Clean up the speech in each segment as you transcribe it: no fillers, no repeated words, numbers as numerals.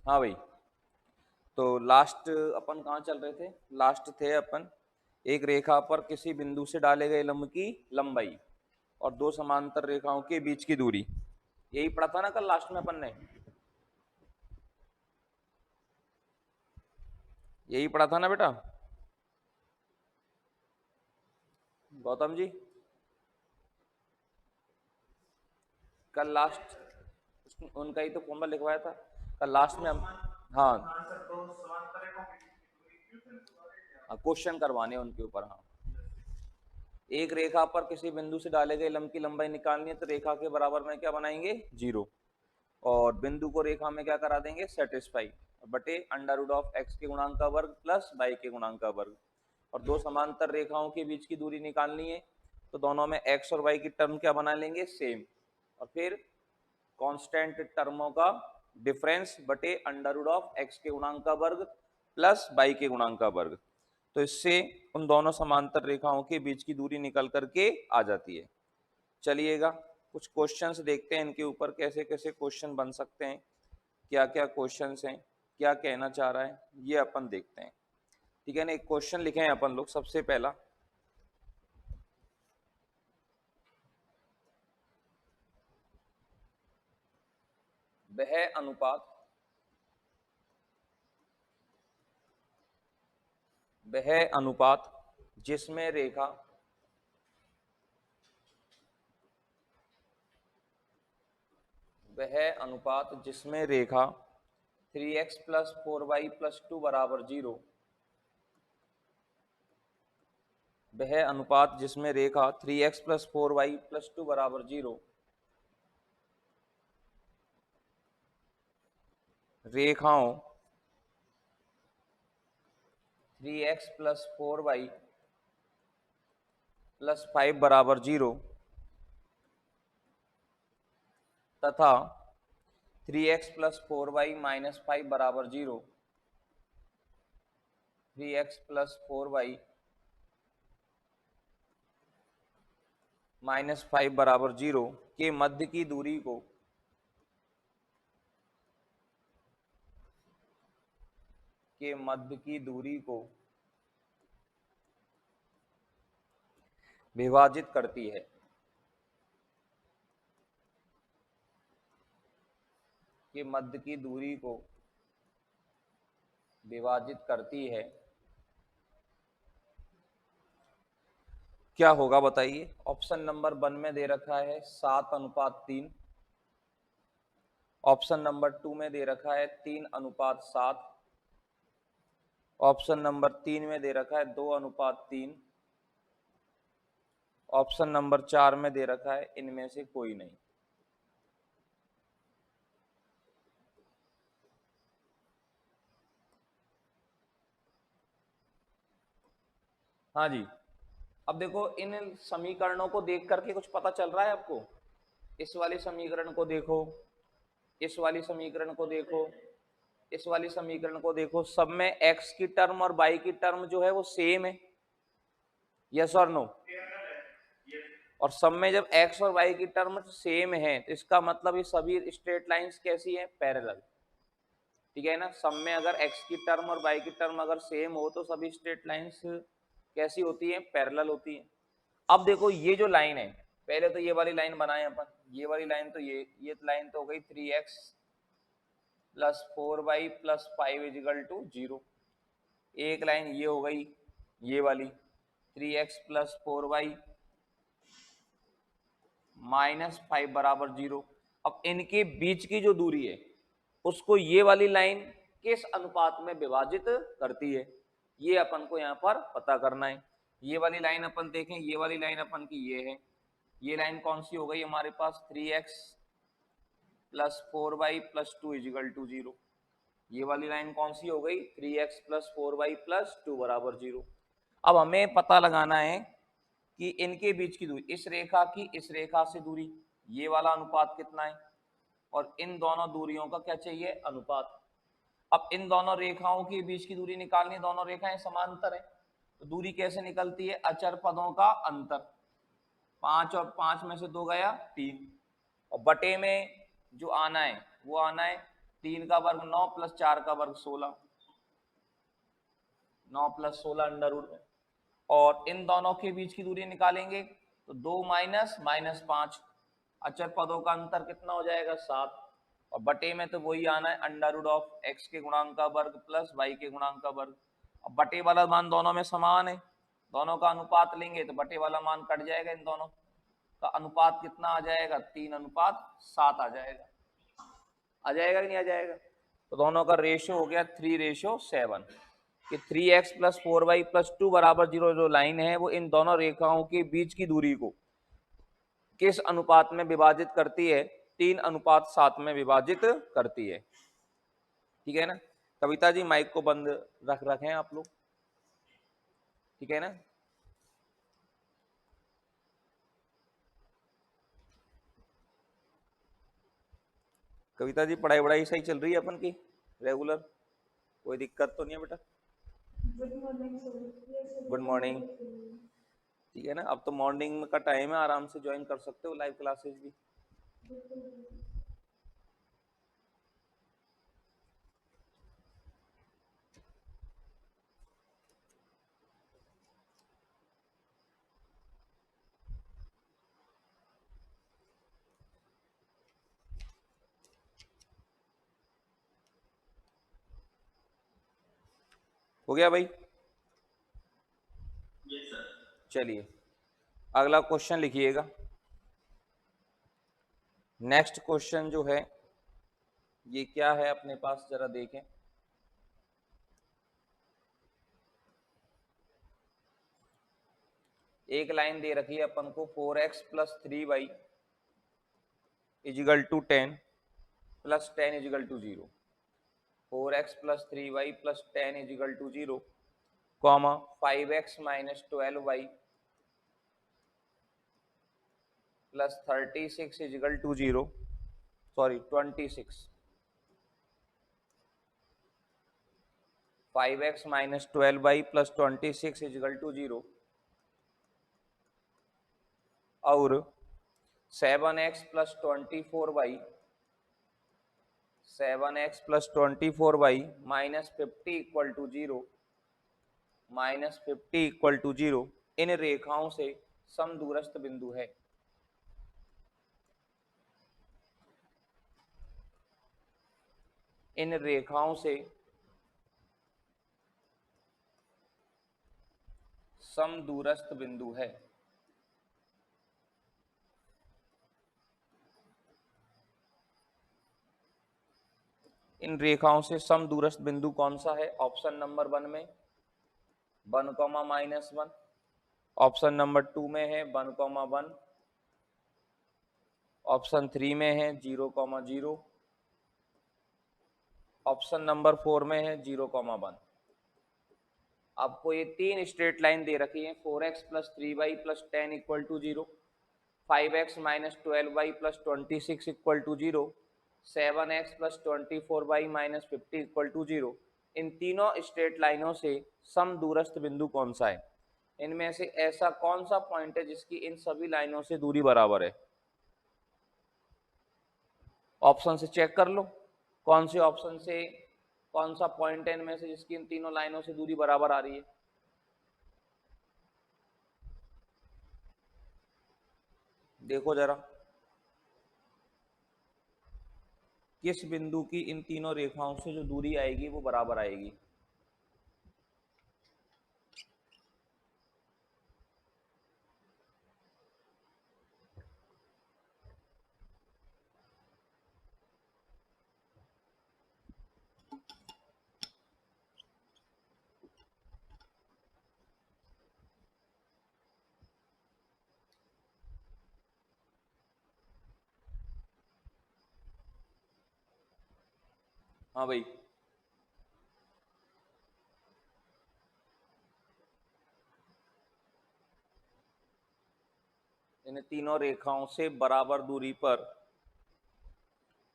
हाँ भाई, तो लास्ट अपन कहाँ चल रहे थे? लास्ट थे अपन एक रेखा पर किसी बिंदु से डाले गए लंब की लंबाई और दो समांतर रेखाओं के बीच की दूरी। यही पढ़ा था ना कल लास्ट में अपन ने? यही पढ़ा था ना बेटा गौतम जी? कल लास्ट उनका ही तो फॉर्मूला लिखवाया था कल लास्ट में हम। हाँ, क्वेश्चन करवाने उनके ऊपर। हाँ, एक रेखा पर किसी बिंदु से डाले गए लंब की लंबाई निकालनी है तो रेखा के बराबर में क्या बनाएंगे? जीरो। और बिंदु को रेखा में क्या करा देंगे? सेटिस्फाई बटे अंडर रूट ऑफ एक्स के गुणांक का वर्ग प्लस वाई के गुणांक का वर्ग। और दो समांतर रेखाओं के बीच की दूरी निकालनी है तो दोनों में एक्स और वाई की टर्म क्या बना लेंगे? सेम। और फिर कांस्टेंट टर्मों का डिफरेंस बटे अंडर रूट ऑफ एक्स के गुणांक का वर्ग प्लस वाई के गुणांक का वर्ग। तो इससे उन दोनों समांतर रेखाओं के बीच की दूरी निकल करके आ जाती है। चलिएगा कुछ क्वेश्चंस देखते हैं इनके ऊपर, कैसे कैसे क्वेश्चन बन सकते हैं, क्या क्या क्वेश्चंस हैं, क्या कहना चाह रहा है, ये अपन देखते हैं। ठीक है ना? एक क्वेश्चन लिखे हैं अपन लोग। सबसे पहला, वह अनुपात जिसमें रेखा वह अनुपात जिसमें रेखा 3x प्लस 4y प्लस 2 बराबर 0, वह अनुपात जिसमें रेखा 3x प्लस 4y प्लस 2 बराबर 0 रेखाओं 3x प्लस 4y प्लस 5 बराबर 0 तथा 3x प्लस 4y माइनस 5 बराबर 0, 3x प्लस 4y माइनस 5 बराबर 0 के मध्य की दूरी को विभाजित करती है। के मध्य की दूरी को विभाजित करती है। क्या होगा बताइए? ऑप्शन नंबर 1 में दे रखा है 7:3, ऑप्शन नंबर 2 में दे रखा है 3:7, ऑप्शन नंबर 3 में दे रखा है 2:3, ऑप्शन नंबर 4 में दे रखा है इनमें से कोई नहीं। हाँ जी, अब देखो इन समीकरणों को देख करके कुछ पता चल रहा है आपको? इस वाले समीकरण को देखो, इस वाली समीकरण को देखो, इस वाली समीकरण को देखो, सब में x की टर्म और y की टर्म जो है वो सेम है। यस और नो? और सब में जब x और y की टर्म सेम है तो इसका मतलब ये सभी स्ट्रेट लाइंस कैसी है? पैरेलल। ठीक है ना? सब में अगर x की टर्म और y की टर्म अगर सेम हो तो सभी स्ट्रेट लाइंस कैसी होती है? पैरेलल होती है। अब देखो ये जो लाइन है, पहले तो ये वाली लाइन बनाए अपन, ये वाली लाइन तो ये लाइन तो हो गई 3x plus 4y plus 5 is equal to 0। एक लाइन ये हो गई, ये वाली 3x प्लस 4y माइनस 5 बराबर 0। अब इनके बीच की जो दूरी है उसको ये वाली लाइन किस अनुपात में विभाजित करती है, ये अपन को यहाँ पर पता करना है। ये वाली लाइन अपन देखें, ये वाली लाइन अपन की ये है, ये लाइन कौन सी हो गई हमारे पास? 3x plus 4y plus 2 equal to 0। ये वाली लाइन कौन सी हो गई? 3x प्लस 4y प्लस 2 बराबर 0। अब हमें पता लगाना है कि इनके बीच की दूरी, इस रेखा की इस रेखा से दूरी, ये वाला अनुपात कितना है, और इन दोनों दूरियों का क्या चाहिए? अनुपात। अब इन दोनों रेखाओं के बीच की दूरी निकालनी, दोनों रेखाएं समांतर है तो दूरी कैसे निकलती है? अचर पदों का अंतर। 5 और 5 में से 2 गया 3, और बटे में जो आना है वो आना है 3 का वर्ग 9 प्लस 4 का वर्ग 16, 9 प्लस 16 अंडर रूट में। और इन दोनों के बीच की दूरी निकालेंगे तो 2 माइनस माइनस 5, अचर पदों का अंतर कितना हो जाएगा 7, और बटे में तो वही आना है अंडर रूट ऑफ एक्स के गुणांक का वर्ग प्लस वाई के गुणांक का वर्ग। अब बटे वाला मान दोनों में समान है, दोनों का अनुपात लेंगे तो बटे वाला मान कट जाएगा, इन दोनों का अनुपात कितना आ जाएगा 3:7 आ जाएगा, आ जाएगा कि नहीं आ जाएगा। तो दोनों का रेशियो हो गया 3:7 कि 3x प्लस 4y प्लस 2 बराबर 0 जो लाइन है वो इन दोनों रेखाओं के बीच की दूरी को किस अनुपात में विभाजित करती है, 3:7 में विभाजित करती है। ठीक है ना। कविता जी माइक को बंद रखें आप लोग, ठीक है ना। कविता जी पढ़ाई वढ़ाई सही चल रही है अपन की रेगुलर, कोई दिक्कत तो नहीं है बेटा। Good morning sir. Good morning. ठीक है ना, अब तो मॉर्निंग का टाइम है, आराम से ज्वाइन कर सकते हो लाइव क्लासेस भी। हो गया भाई। Yes sir. चलिए अगला क्वेश्चन लिखिएगा। नेक्स्ट क्वेश्चन जो है ये क्या है अपने पास, जरा देखें। एक लाइन दे रखी है अपन को 4x plus 3y equal to 10 plus 10 equal to 0, 4x plus 3y plus 10 equal to 0, comma 5x minus 12y plus 36 equal to 0, sorry 26, 5x minus 12y plus 26 equal to 0 और 7x plus 24y 7x plus 24y minus 50 equal to 0 minus 50 equal to 0 इन रेखाओं से समदूरस्थ बिंदु है। इन रेखाओं से समदूरस्थ बिंदु है। इन रेखाओं से समदूरस्थ बिंदु कौन सा है? ऑप्शन नंबर 1 में 1, -1, ऑप्शन नंबर 2 में है 1, 1, ऑप्शन 3 में है 0, 0, ऑप्शन नंबर 4 में है 0, 1। आपको ये 3 स्ट्रेट लाइन दे रखी है, 4x plus 3y plus 10 equal to 0, 5x minus 12y plus 26 equal to 0, 7x plus 24y minus 50 equal to 0। इन तीनों स्ट्रेट लाइनों से समदूरस्थ बिंदु कौन सा है? इनमें से ऐसा कौन सा पॉइंट है जिसकी इन सभी लाइनों से दूरी बराबर है? ऑप्शन से चेक कर लो, कौन से ऑप्शन से कौन सा पॉइंट है इनमें से जिसकी इन तीनों लाइनों से दूरी बराबर आ रही है। देखो जरा किस बिंदु की इन तीनों रेखाओं से जो दूरी आएगी वो बराबर आएगी। हाँ भाई, इन तीनों रेखाओं से बराबर दूरी पर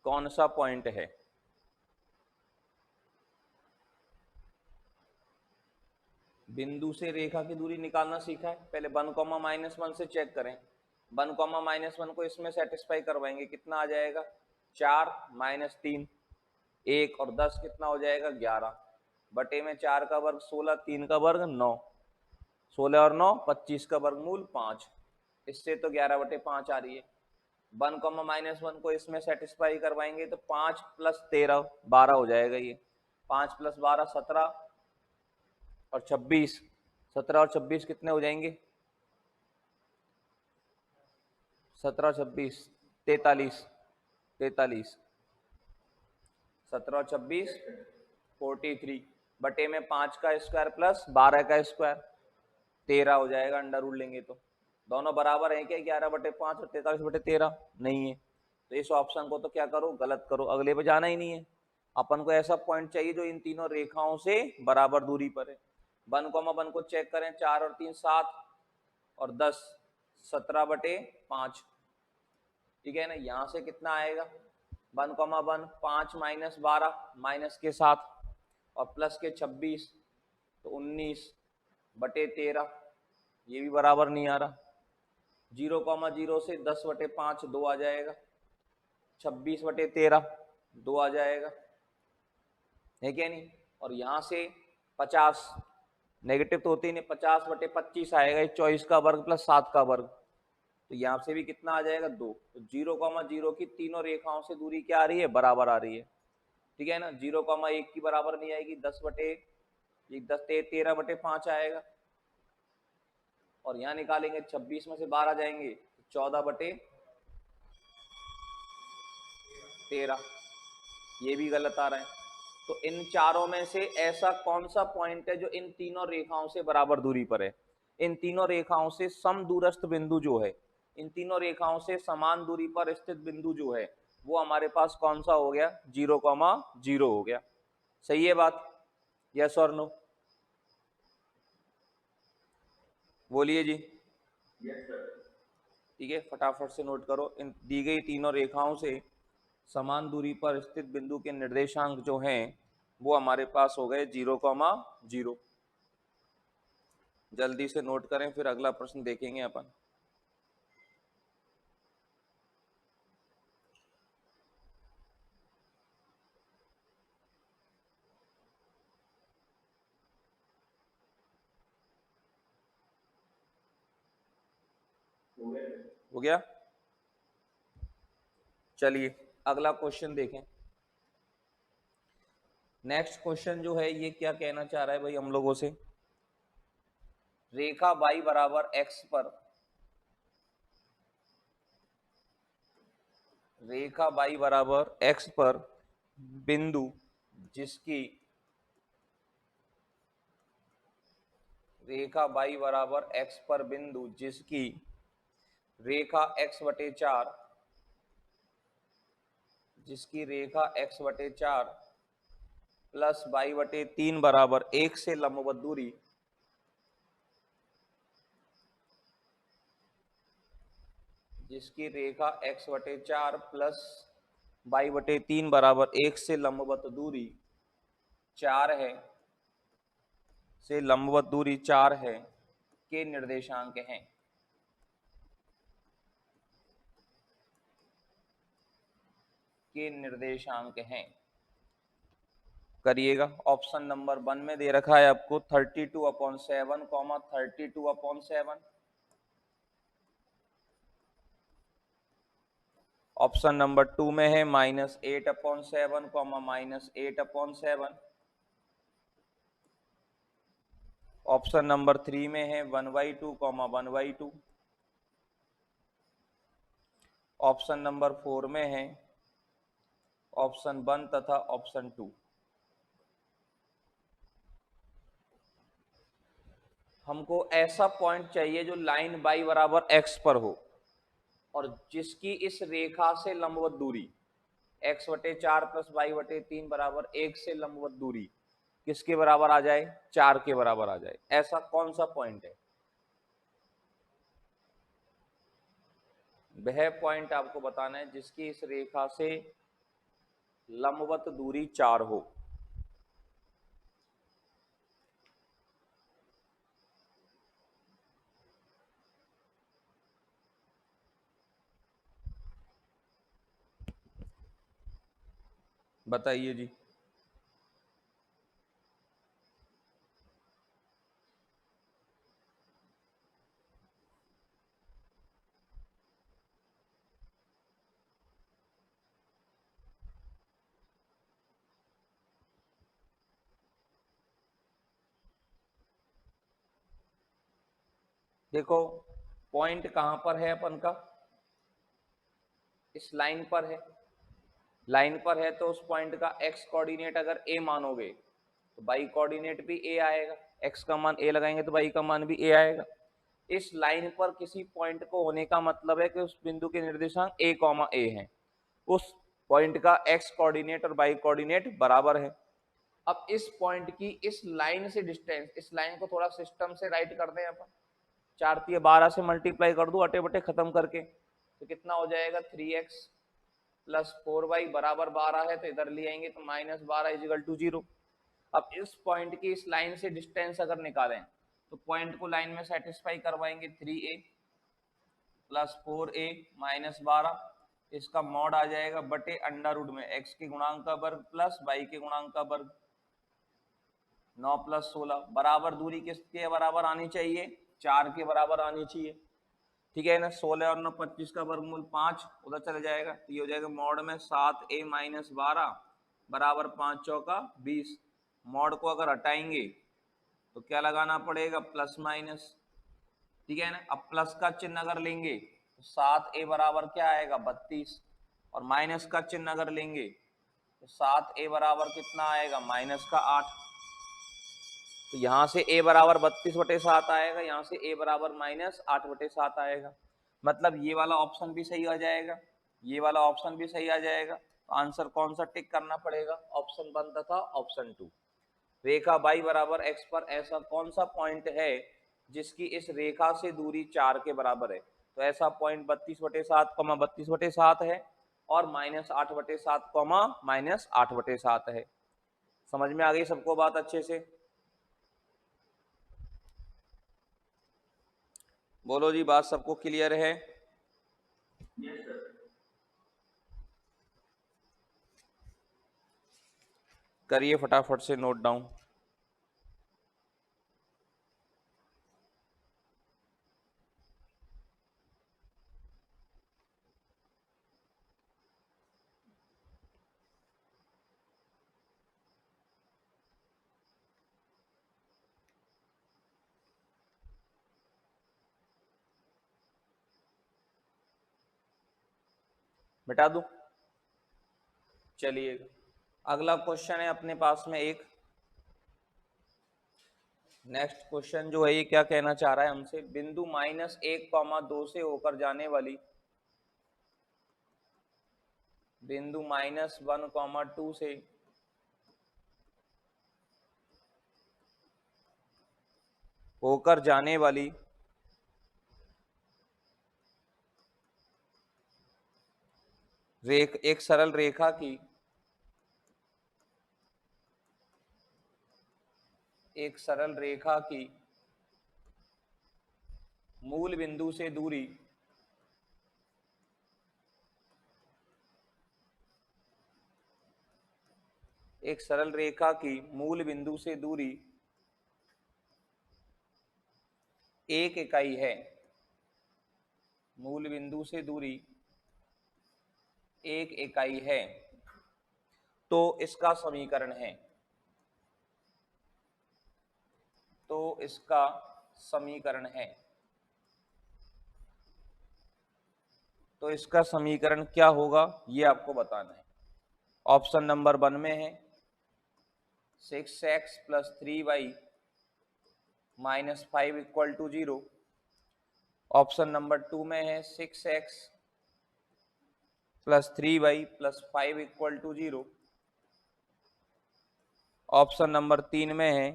कौन सा पॉइंट है? बिंदु से रेखा की दूरी निकालना सीखा है, पहले 1, -1 से चेक करें। 1, -1 को इसमें सेटिस्फाई करवाएंगे, कितना आ जाएगा 4 -3, 1 और 10 कितना हो जाएगा 11 बटे में 4 का वर्ग 16, 3 का वर्ग 9, 16 और 9 25 का वर्गमूल 5, इससे तो 11/5 आ रही है। 1 कॉमा -1 को इसमें सेटिस्फाई करवाएंगे तो 5 + 13 12 हो जाएगा ये। 5 + 12 17 और 26, 17 और 26 कितने हो जाएंगे 17 और 26 43, 43 17 और 26 43 बटे में 5 का स्क्वायर प्लस 12 का स्क्वायर 13 हो जाएगा, अंडर रूट लेंगे तो दोनों बराबर है क्या 11/5 और 43/13 नहीं है, तो इस ऑप्शन को तो क्या करो गलत करो, अगले पे जाना ही नहीं है। अपन को ऐसा पॉइंट चाहिए जो इन तीनों रेखाओं से बराबर दूरी पर है। 1, 1 को चेक करें 4 और 3 7 और 10 17/5, ठीक है ना। यहां से कितना आएगा 1, 5 - 12 माइनस के साथ और प्लस के 26 तो 19/13, ये भी बराबर नहीं आ रहा। 0, 0 से 10/5 2 आ जाएगा, 26/13 2 आ जाएगा, है क्या नहीं। और यहाँ से 50 नेगेटिव तो होती नहीं, 50/25 आएगा, 24 का वर्ग प्लस 7 का वर्ग, तो यहाँ से भी कितना आ जाएगा 2। तो 0, 0 की तीनों रेखाओं से दूरी क्या आ रही है बराबर आ रही है, ठीक है ना। 0, 1 की बराबर नहीं आएगी 13/5 आएगा, और यहाँ निकालेंगे 26 में से 12 जाएंगे 14/13, ये भी गलत आ रहा है। तो इन चारों में से ऐसा कौन सा पॉइंट है जो इन तीनों रेखाओं से बराबर दूरी पर है। इन तीनों रेखाओं से समदूरस्थ बिंदु जो है, इन तीनों रेखाओं से समान दूरी पर स्थित बिंदु जो है वो हमारे पास कौन सा हो गया 0, 0 हो गया। सही है बात, यस और नो बोलिए जी। ठीक है, फटाफट से नोट करो, इन दी गई तीनों रेखाओं से समान दूरी पर स्थित बिंदु के निर्देशांक जो हैं वो हमारे पास हो गए 0, 0। जल्दी से नोट करें, फिर अगला प्रश्न देखेंगे अपन। हो गया, चलिए अगला क्वेश्चन देखें। नेक्स्ट क्वेश्चन जो है ये क्या कहना चाह रहा है भाई हम लोगों से, रेखा y बराबर x पर, रेखा y बराबर x पर बिंदु जिसकी, रेखा y बराबर x पर बिंदु जिसकी रेखा x/4, जिसकी रेखा x/4 प्लस y/3 बराबर 1 से लंबवत दूरी, जिसकी रेखा x/4 प्लस y/3 बराबर 1 से लंबवत दूरी 4 है, से लंबवत दूरी 4 है के निर्देशांक हैं। के निर्देशांक हैं, करिएगा। ऑप्शन नंबर 1 में दे रखा है आपको 32/7, 32/7। ऑप्शन नंबर 2 में है -8/7, -8/7। ऑप्शन नंबर 3 में है 1/2, 1/2। ऑप्शन नंबर 4 में है ऑप्शन 1 तथा ऑप्शन 2। हमको ऐसा पॉइंट चाहिए जो लाइन y बराबर x पर हो और जिसकी इस रेखा से लंबवत दूरी x/4 प्लस y/3 बराबर 1 से लंबवत दूरी किसके बराबर आ जाए 4 के बराबर आ जाए। ऐसा कौन सा पॉइंट है, वह पॉइंट आपको बताना है जिसकी इस रेखा से लंबवत दूरी 4 हो। बताइए जी। देखो पॉइंट कहां पर है अपन का, इस लाइन पर है। लाइन पर है तो उस पॉइंट का एक्स कोऑर्डिनेट अगर ए मानोगे तो वाई कोऑर्डिनेट भी ए आएगा। एक्स का मान ए लगाएंगे तो वाई का मान भी ए आएगा। इस लाइन पर किसी पॉइंट को होने का मतलब है कि उस बिंदु के निर्देशांक ए कॉमा ए है। उस पॉइंट का एक्स कोऑर्डिनेट और वाई कोऑर्डिनेट बराबर है। अब इस पॉइंट की इस लाइन से डिस्टेंस, इस लाइन को थोड़ा सिस्टम से राइट कर दें अपन, 4×12 से मल्टीप्लाई कर दो अटे बटे खत्म करके, तो कितना हो जाएगा 3x प्लस 4y बराबर 12 है, तो इधर ले आएंगे तो -12 इजिकल टू 0। अब इस पॉइंट की इस लाइन से डिस्टेंस अगर निकालें तो पॉइंट को लाइन में सेटिस्फाई करवाएंगे 3a प्लस 4a माइनस 12, इसका मॉड आ जाएगा बटे अंडर रूट में x के गुणांक का वर्ग प्लस y के गुणांक का वर्ग, 9 प्लस 16 बराबर दूरी किसके बराबर आनी चाहिए, 4 के बराबर आनी चाहिए। ठीक है ना, 16 और 9 25 का वर्गमूल 5 उधर चला जाएगा, तो ये हो जाएगा मॉड में 7a माइनस 12 बराबर 5 चौका 20। मॉड को अगर हटाएंगे तो क्या लगाना पड़ेगा, प्लस माइनस। ठीक है ना, अब प्लस का चिन्ह अगर लेंगे तो 7a बराबर क्या आएगा 32, और माइनस का चिन्ह अगर लेंगे तो 7a बराबर कितना आएगा -8। तो यहाँ से a बराबर 32/7 आएगा, यहाँ से a बराबर -8/7 आएगा। मतलब ये वाला ऑप्शन भी सही आ जाएगा, ये वाला ऑप्शन भी सही आ जाएगा। तो आंसर कौन सा टिक करना पड़ेगा, ऑप्शन 1 तथा ऑप्शन 2। रेखा y बराबर x पर ऐसा कौन सा पॉइंट है जिसकी इस रेखा से दूरी 4 के बराबर है। तो ऐसा पॉइंट 32/7 32/7 है, और -8/7 -8/7 है। समझ में आ गई सबको बात अच्छे से। बोलो जी, बात सबको क्लियर है। करिए फटाफट से नोट डाउन। मिटा दूं, चलिए अगला क्वेश्चन है अपने पास में एक। नेक्स्ट क्वेश्चन जो है ये क्या कहना चाह रहा है हमसे, बिंदु -1,2 से होकर जाने वाली, बिंदु -1,2 से होकर जाने वाली एक सरल रेखा की, एक सरल रेखा की मूल बिंदु से दूरी एक सरल रेखा की मूल बिंदु से दूरी 1 इकाई है। मूल बिंदु से दूरी 1 इकाई है, तो इसका समीकरण है, तो इसका समीकरण है। तो इसका समीकरण क्या होगा ये आपको बताना है। ऑप्शन नंबर 1 में है 6x plus 3y -5 equal to 0। Option number 2 में है 6x plus 3y plus 5 equal to 0। Option number 3 में है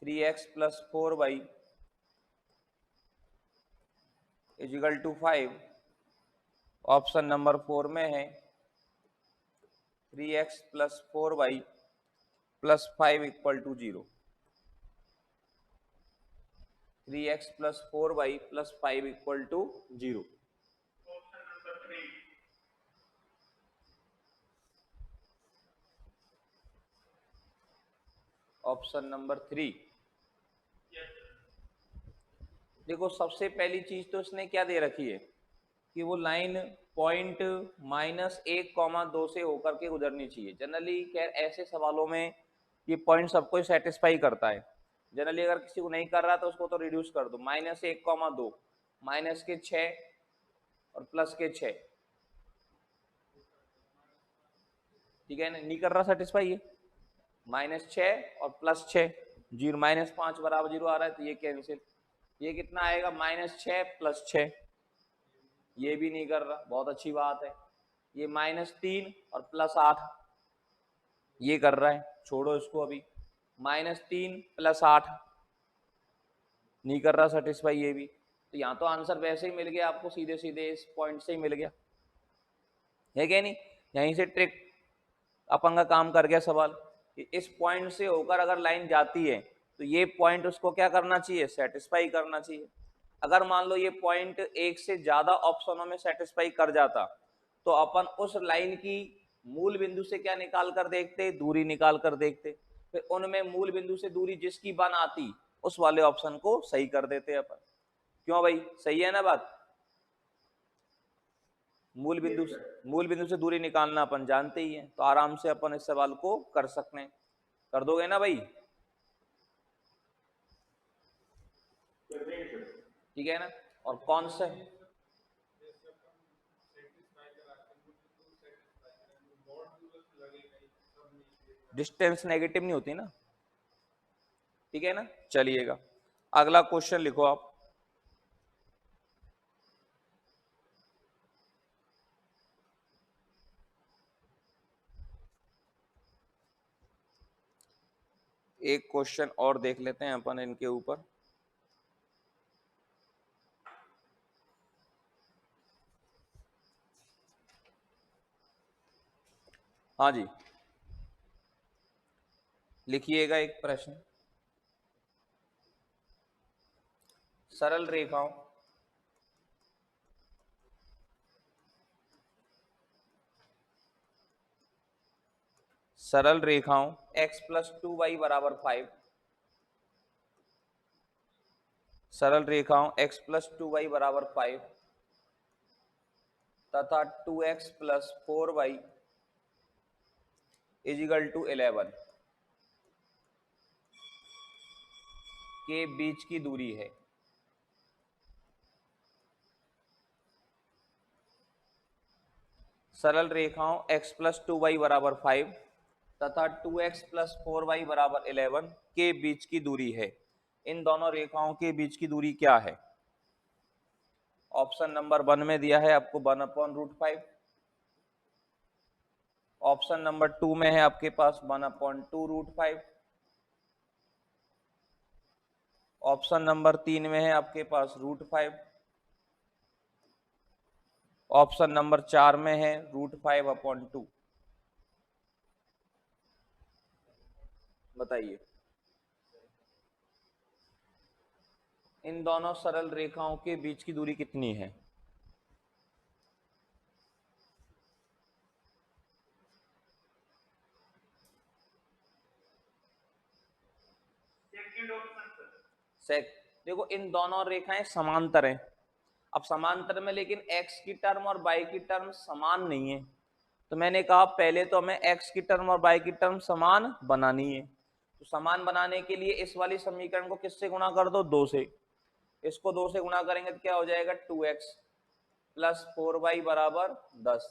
3x plus 4y equal to 5। Option number 4 में है 3x plus 4y plus 5 equal to 0। 3x plus 4y plus 5 equal to 0। Option number 3। देखो सबसे पहली चीज तो इसने क्या दे रखी है कि वो लाइन पॉइंट -1, 2 से होकर के गुजरनी चाहिए। जनरली खैर ऐसे सवालों में ये पॉइंट सबको सेटिस्फाई करता है। जनरली अगर किसी को नहीं कर रहा तो उसको तो रिड्यूस कर दो, -1, 2, -6 और +6, ठीक है ना, नहीं कर रहा सेटिस्फाई ये, -6 और +6, 0 -5 बराबर 0 आ रहा है तो ये कैंसिल, ये कितना आएगा -6 +6, ये भी नहीं कर रहा, बहुत अच्छी बात है। ये -3 और +8 ये कर रहा है, छोड़ो इसको अभी, -3 +8 नहीं कर रहा सेटिस्फाई ये भी, तो यहाँ तो आंसर वैसे ही मिल गया आपको, सीधे सीधे इस पॉइंट से ही मिल गया, है क्या नहीं। यहीं से ट्रिक अपन का काम कर गया सवाल कि इस पॉइंट से होकर अगर लाइन जाती है तो ये पॉइंट उसको क्या करना चाहिए, सेटिस्फाई करना चाहिए। अगर मान लो ये पॉइंट एक से ज्यादा ऑप्शनों में सेटिस्फाई कर जाता तो अपन उस लाइन की मूल बिंदु से क्या निकाल कर देखते, दूरी निकाल कर देखते, फिर उनमें मूल बिंदु से दूरी जिसकी बन आती उस वाले ऑप्शन को सही कर देते अपन। क्यों भाई, सही है ना बात। मूल बिंदु से दूरी निकालना अपन जानते ही हैं, तो आराम से अपन इस सवाल को कर सकते हैं। कर दोगे ना भाई, ठीक है ना। और कौन सा डिस्टेंस नेगेटिव नहीं होती ना, ठीक है ना। चलिएगा अगला क्वेश्चन लिखो आप। एक क्वेश्चन और देख लेते हैं अपन इनके ऊपर। हाँ जी, लिखिएगा एक प्रश्न। सरल रेखाओं x + 2y = 5, सरल रेखाओं x + 2y = 5 तथा 2x + 4y = 11 के बीच की दूरी है। सरल रेखाओं x + 2y = 5 तथा 2x + 4y = 11 के बीच की दूरी है। इन दोनों रेखाओं के बीच की दूरी क्या है। ऑप्शन नंबर 1 में दिया है आपको 1/√5, ऑप्शन नंबर 2 में है आपके पास 1/2√5, ऑप्शन नंबर 3 में है आपके पास √5, ऑप्शन नंबर 4 में है √5/2। बताइए इन दोनों सरल रेखाओं के बीच की दूरी कितनी है। देखो इन दोनों रेखाएं समांतर हैं। अब समांतर में लेकिन x की टर्म और y की टर्म समान नहीं है, तो मैंने कहा पहले तो हमें x की टर्म और y की टर्म समान बनानी है। तो समान बनाने के लिए इस वाली समीकरण को किससे गुणा कर दो, 2 से। इसको 2 से गुणा करेंगे तो क्या हो जाएगा, 2x + 4y = 10।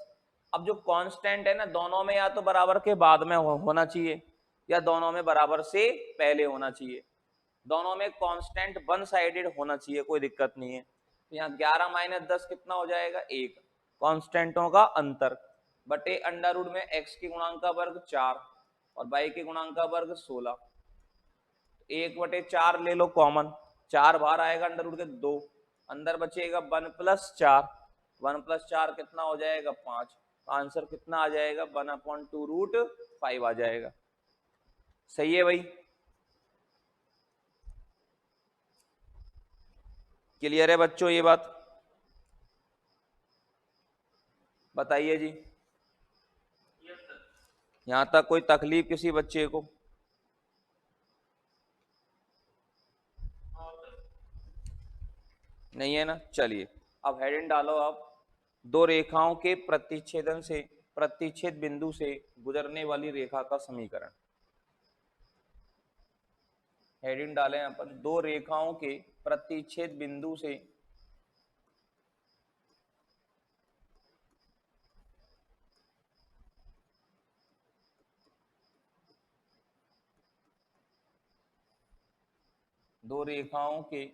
अब जो कांस्टेंट है ना, दोनों में या तो बराबर के बाद में होना चाहिए या दोनों में बराबर से पहले होना चाहिए। दोनों में कांस्टेंट वन साइडेड होना चाहिए, कोई दिक्कत नहीं है। तो यहाँ 11 - 10 कितना हो जाएगा, 1। कांस्टेंटों का अंतर बटे अंडर रूट में x के गुणांक का वर्ग 4 और y के गुणांक का वर्ग 16। 1/4 ले लो कॉमन, 4 बाहर आएगा अंडर रूट के 2, अंदर बचेगा 1 + 4, 1 + 4 कितना हो जाएगा, 5। आंसर कितना आ जाएगा, 1/2√5 आ जाएगा। सही है भाई, क्लियर है बच्चों ये बात, बताइए जी। यहां तक कोई तकलीफ किसी बच्चे को। नहीं है ना। चलिए अब हेडिंग डालो आप, दो रेखाओं के प्रतिच्छेदन से, प्रतिच्छेद बिंदु से गुजरने वाली रेखा का समीकरण। हेडिंग डालें अपन, दो रेखाओं के प्रतिच्छेद बिंदु से दो रेखाओं के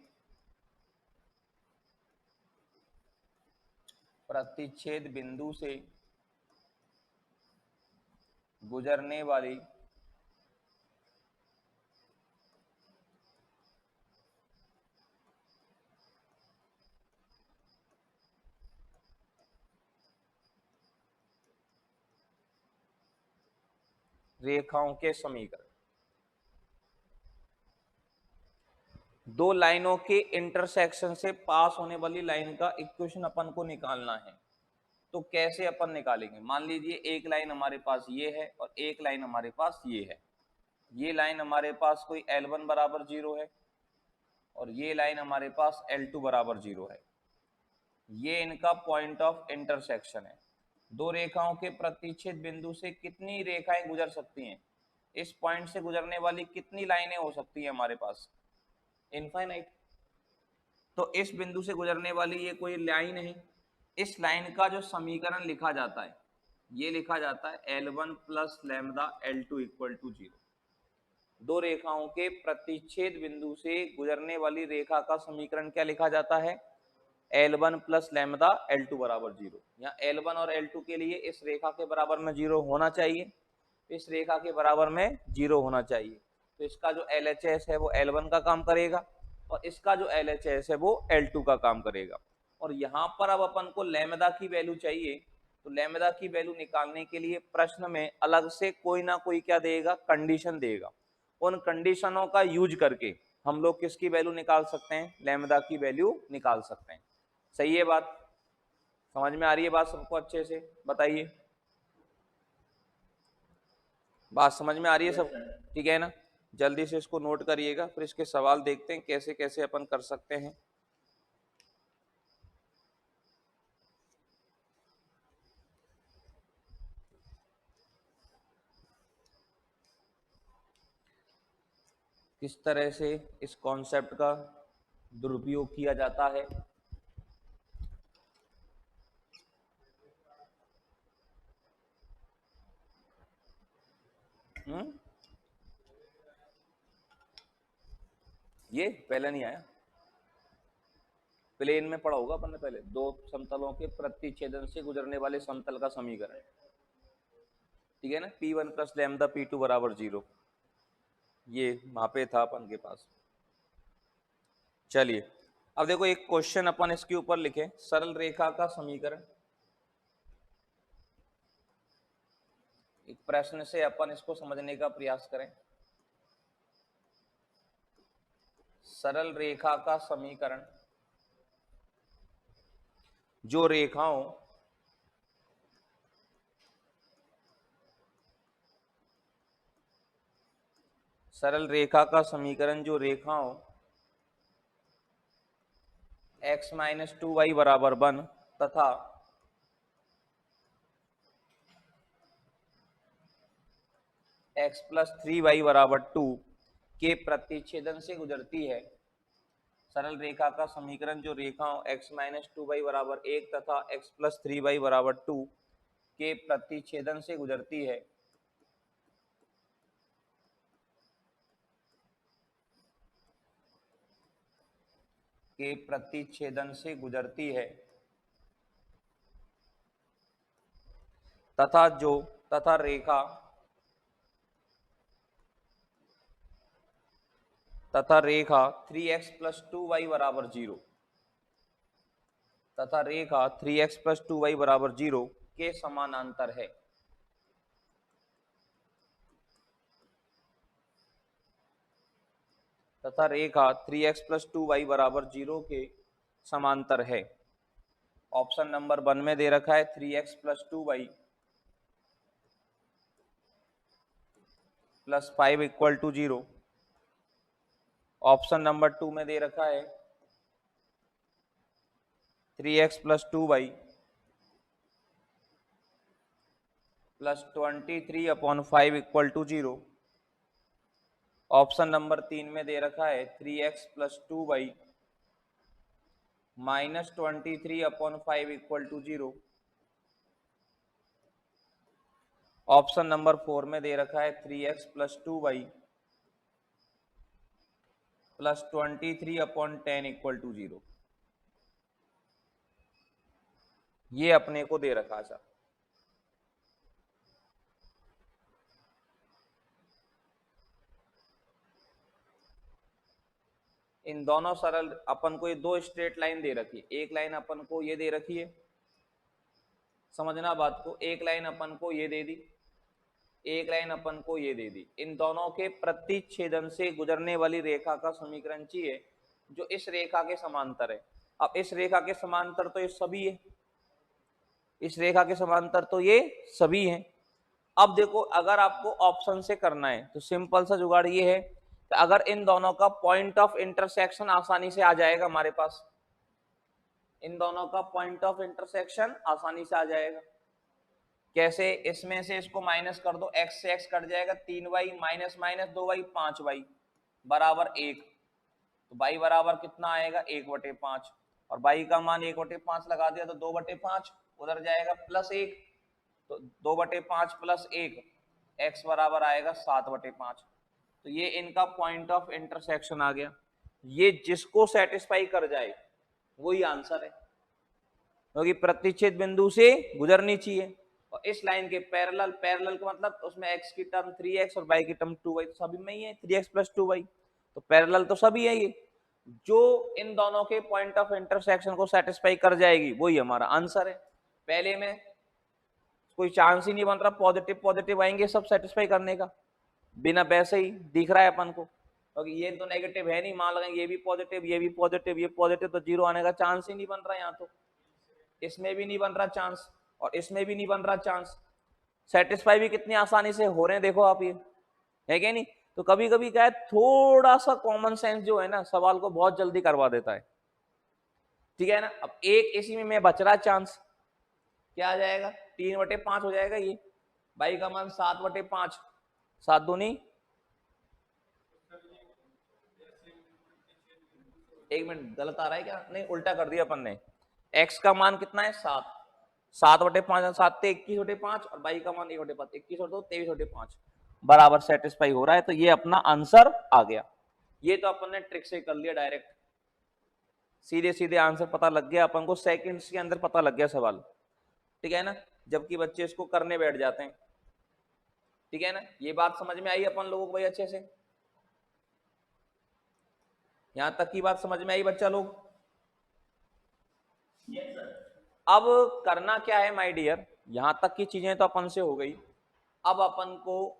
प्रतिच्छेद बिंदु से गुजरने वाली रेखाओं के समीकरण। दो लाइनों के इंटरसेक्शन से पास होने वाली लाइन का इक्वेशन अपन को निकालना है। तो कैसे अपन निकालेंगे? मान लीजिए एक लाइन हमारे पास ये है और एक लाइन हमारे पास ये है। ये लाइन हमारे पास कोई L1 बराबर 0 है और ये लाइन हमारे पास L2 बराबर 0 है। ये इनका पॉइंट ऑफ इंटरसेक्शन है। दो रेखाओं के प्रतिच्छेद बिंदु से कितनी रेखाएं गुजर सकती हैं? इस पॉइंट से गुजरने वाली कितनी लाइनें हो सकती हैं हमारे पास? इनफाइनाइट। तो इस बिंदु से गुजरने वाली ये कोई लाइन है, इस लाइन का जो समीकरण लिखा जाता है ये लिखा जाता है L1 plus lambda L2 equal to 0। दो रेखाओं के प्रतिच्छेद बिंदु से गुजरने वाली रेखा का समीकरण क्या लिखा जाता है? L1 प्लस लैम्डा L2 बराबर 0। यहाँ L1 और L2 के लिए इस रेखा के बराबर में 0 होना चाहिए, इस रेखा के बराबर में 0 होना चाहिए। तो इसका जो LHS है वो L1 का काम करेगा और इसका जो LHS है वो L2 का काम करेगा। और यहाँ पर अब अपन को लैम्डा की वैल्यू चाहिए, तो लैम्डा की वैल्यू निकालने के लिए प्रश्न में अलग से कोई ना कोई क्या देगा? कंडीशन देगा। उन कंडीशनों का यूज करके हम लोग किसकी वैल्यू निकाल सकते हैं? लैम्डा की वैल्यू निकाल सकते हैं। सही है बात? समझ में आ रही है बात सबको? अच्छे से बताइए, बात समझ में आ रही है सब? ठीक है ना? जल्दी से इसको नोट करिएगा, फिर इसके सवाल देखते हैं कैसे कैसे अपन कर सकते हैं। किस तरह से इस कॉन्सेप्ट का दुरुपयोग किया जाता है। ये पहले नहीं आया, प्लेन में पढ़ा होगा अपन ने पहले। दो समतलों के प्रतिच्छेदन से गुजरने वाले समतल का समीकरण, ठीक है ना? P1 प्लस लैम्डा P2 बराबर 0, ये वहां पे था अपन के पास। चलिए अब देखो एक क्वेश्चन अपन इसके ऊपर लिखे, सरल रेखा का समीकरण। एक प्रश्न से अपन इसको समझने का प्रयास करें। सरल रेखा का समीकरण जो रेखाओं सरल रेखा का समीकरण जो रेखाओं x माइनस 2y बराबर 1 तथा x प्लस 3y बराबर 2 के प्रतिच्छेदन से गुजरती है। सरल रेखा का समीकरण जो रेखाओं x माइनस 2y बराबर 1 तथा x प्लस 3y बराबर 2 के प्रतिच्छेदन से गुजरती है। के प्रतिच्छेदन से गुजरती है तथा रेखा 3x प्लस 2y बराबर 0 तथा रेखा 3x प्लस 2y बराबर 0 के समानांतर है। तथा रेखा 3x प्लस 2y बराबर 0 के समांतर है। ऑप्शन नंबर 1 में दे रखा है 3x plus 2y plus 5 equal to 0। Option number 2 में दे रखा है 3x plus 2y plus 23/5 equal to 0। Option number 3 में दे रखा है 3x plus 2y minus 23/5 equal to 0। Option number 4 में दे रखा है 3x plus 2y plus 23/10 equal to 0। ये अपने को दे रखा था। इन दोनों सरल अपन को ये दो स्ट्रेट लाइन दे रखी है, एक लाइन अपन को ये दे रखी है, समझना बात को, एक लाइन अपन को ये दे दी, एक लाइन अपन को ये दे दी। इन दोनों के प्रतिच्छेदन से गुजरने वाली रेखा का समीकरण चाहिए जो इस रेखा के समांतर है। अब इस रेखा के समांतर तो ये सभी है, इस रेखा के समांतर तो ये सभी हैं। अब देखो अगर आपको ऑप्शन से करना है तो सिंपल सा जुगाड़ ये है कि अगर इन दोनों का पॉइंट ऑफ इंटरसेक्शन आसानी से आ जाएगा हमारे पास, इन दोनों का पॉइंट ऑफ इंटरसेक्शन आसानी से आ जाएगा। कैसे? इसमें से इसको माइनस कर दो, x से x कट जाएगा, 3y minus minus 2y 5y बराबर 1। तो y बराबर कितना आएगा 1/5 और y का मान 1/5 लगा दिया तो 2/5 उधर जाएगा प्लस 1, तो 2/5 प्लस 1 x बराबर आएगा 7/5। तो ये इनका पॉइंट ऑफ इंटरसेक्शन आ गया। ये जिसको सेटिस्फाई कर जाए वही आंसर है, क्योंकि प्रतिच्छेद बिंदु से गुजरनी चाहिए और इस लाइन के पैरेलल, पैरेलल का मतलब उसमें x की टर्म 3x और y की टर्म 2y, तो सभी में ही है 3x प्लस 2y, तो पैरेलल तो सभी है। ये जो इन दोनों के पॉइंट ऑफ इंटरसेक्शन को सेटिस्फाई कर जाएगी वही हमारा आंसर है। पहले में कोई चांस ही नहीं बन रहा, पॉजिटिव पॉजिटिव आएंगे सब सेटिस्फाई करने का, बिना वैसे ही दिख रहा है अपन को, क्योंकि ये तो नेगेटिव है नहीं, मान लगाएंगे ये भी पॉजिटिव, ये भी पॉजिटिव, ये पॉजिटिव, तो जीरो आने का चांस ही नहीं बन रहा। यहाँ तो इसमें भी नहीं बन रहा चांस और इसमें भी नहीं बन रहा चांस। सेटिस्फाई भी कितनी आसानी से हो रहे हैं देखो आप, ये है क्या नहीं? तो कभी कभी क्या है, थोड़ा सा कॉमन सेंस जो है ना सवाल को बहुत जल्दी करवा देता है, ठीक है ना। अब एक इसी में मैं बच रहा चांस, क्या आ जाएगा 3/5 हो जाएगा। ये बाई का मान 7/5, 7 दूनी, एक मिनट गलत आ रहा है क्या? नहीं उल्टा कर दिया अपन ने। x का मान कितना है 7, 7/5, 7 × 21/5 और y का मान 1/5, 21 और 2 23/5 बराबर सेटिस्फाई हो रहा है। तो ये अपना आंसर आ गया। ये तो अपन ने ट्रिक से कर लिया, डायरेक्ट सीधे सीधे आंसर पता लग गया अपन को, सेकंड्स के अंदर पता लग गया सवाल, ठीक है ना, जबकि बच्चे इसको करने बैठ जाते हैं, ठीक है ना। ये बात समझ में आई अपन लोगों को भाई अच्छे से? यहां तक की बात समझ में आई बच्चा लोग? yes, अब करना क्या है माय डियर, यहां तक की चीजें तो अपन से हो गई। अब अपन को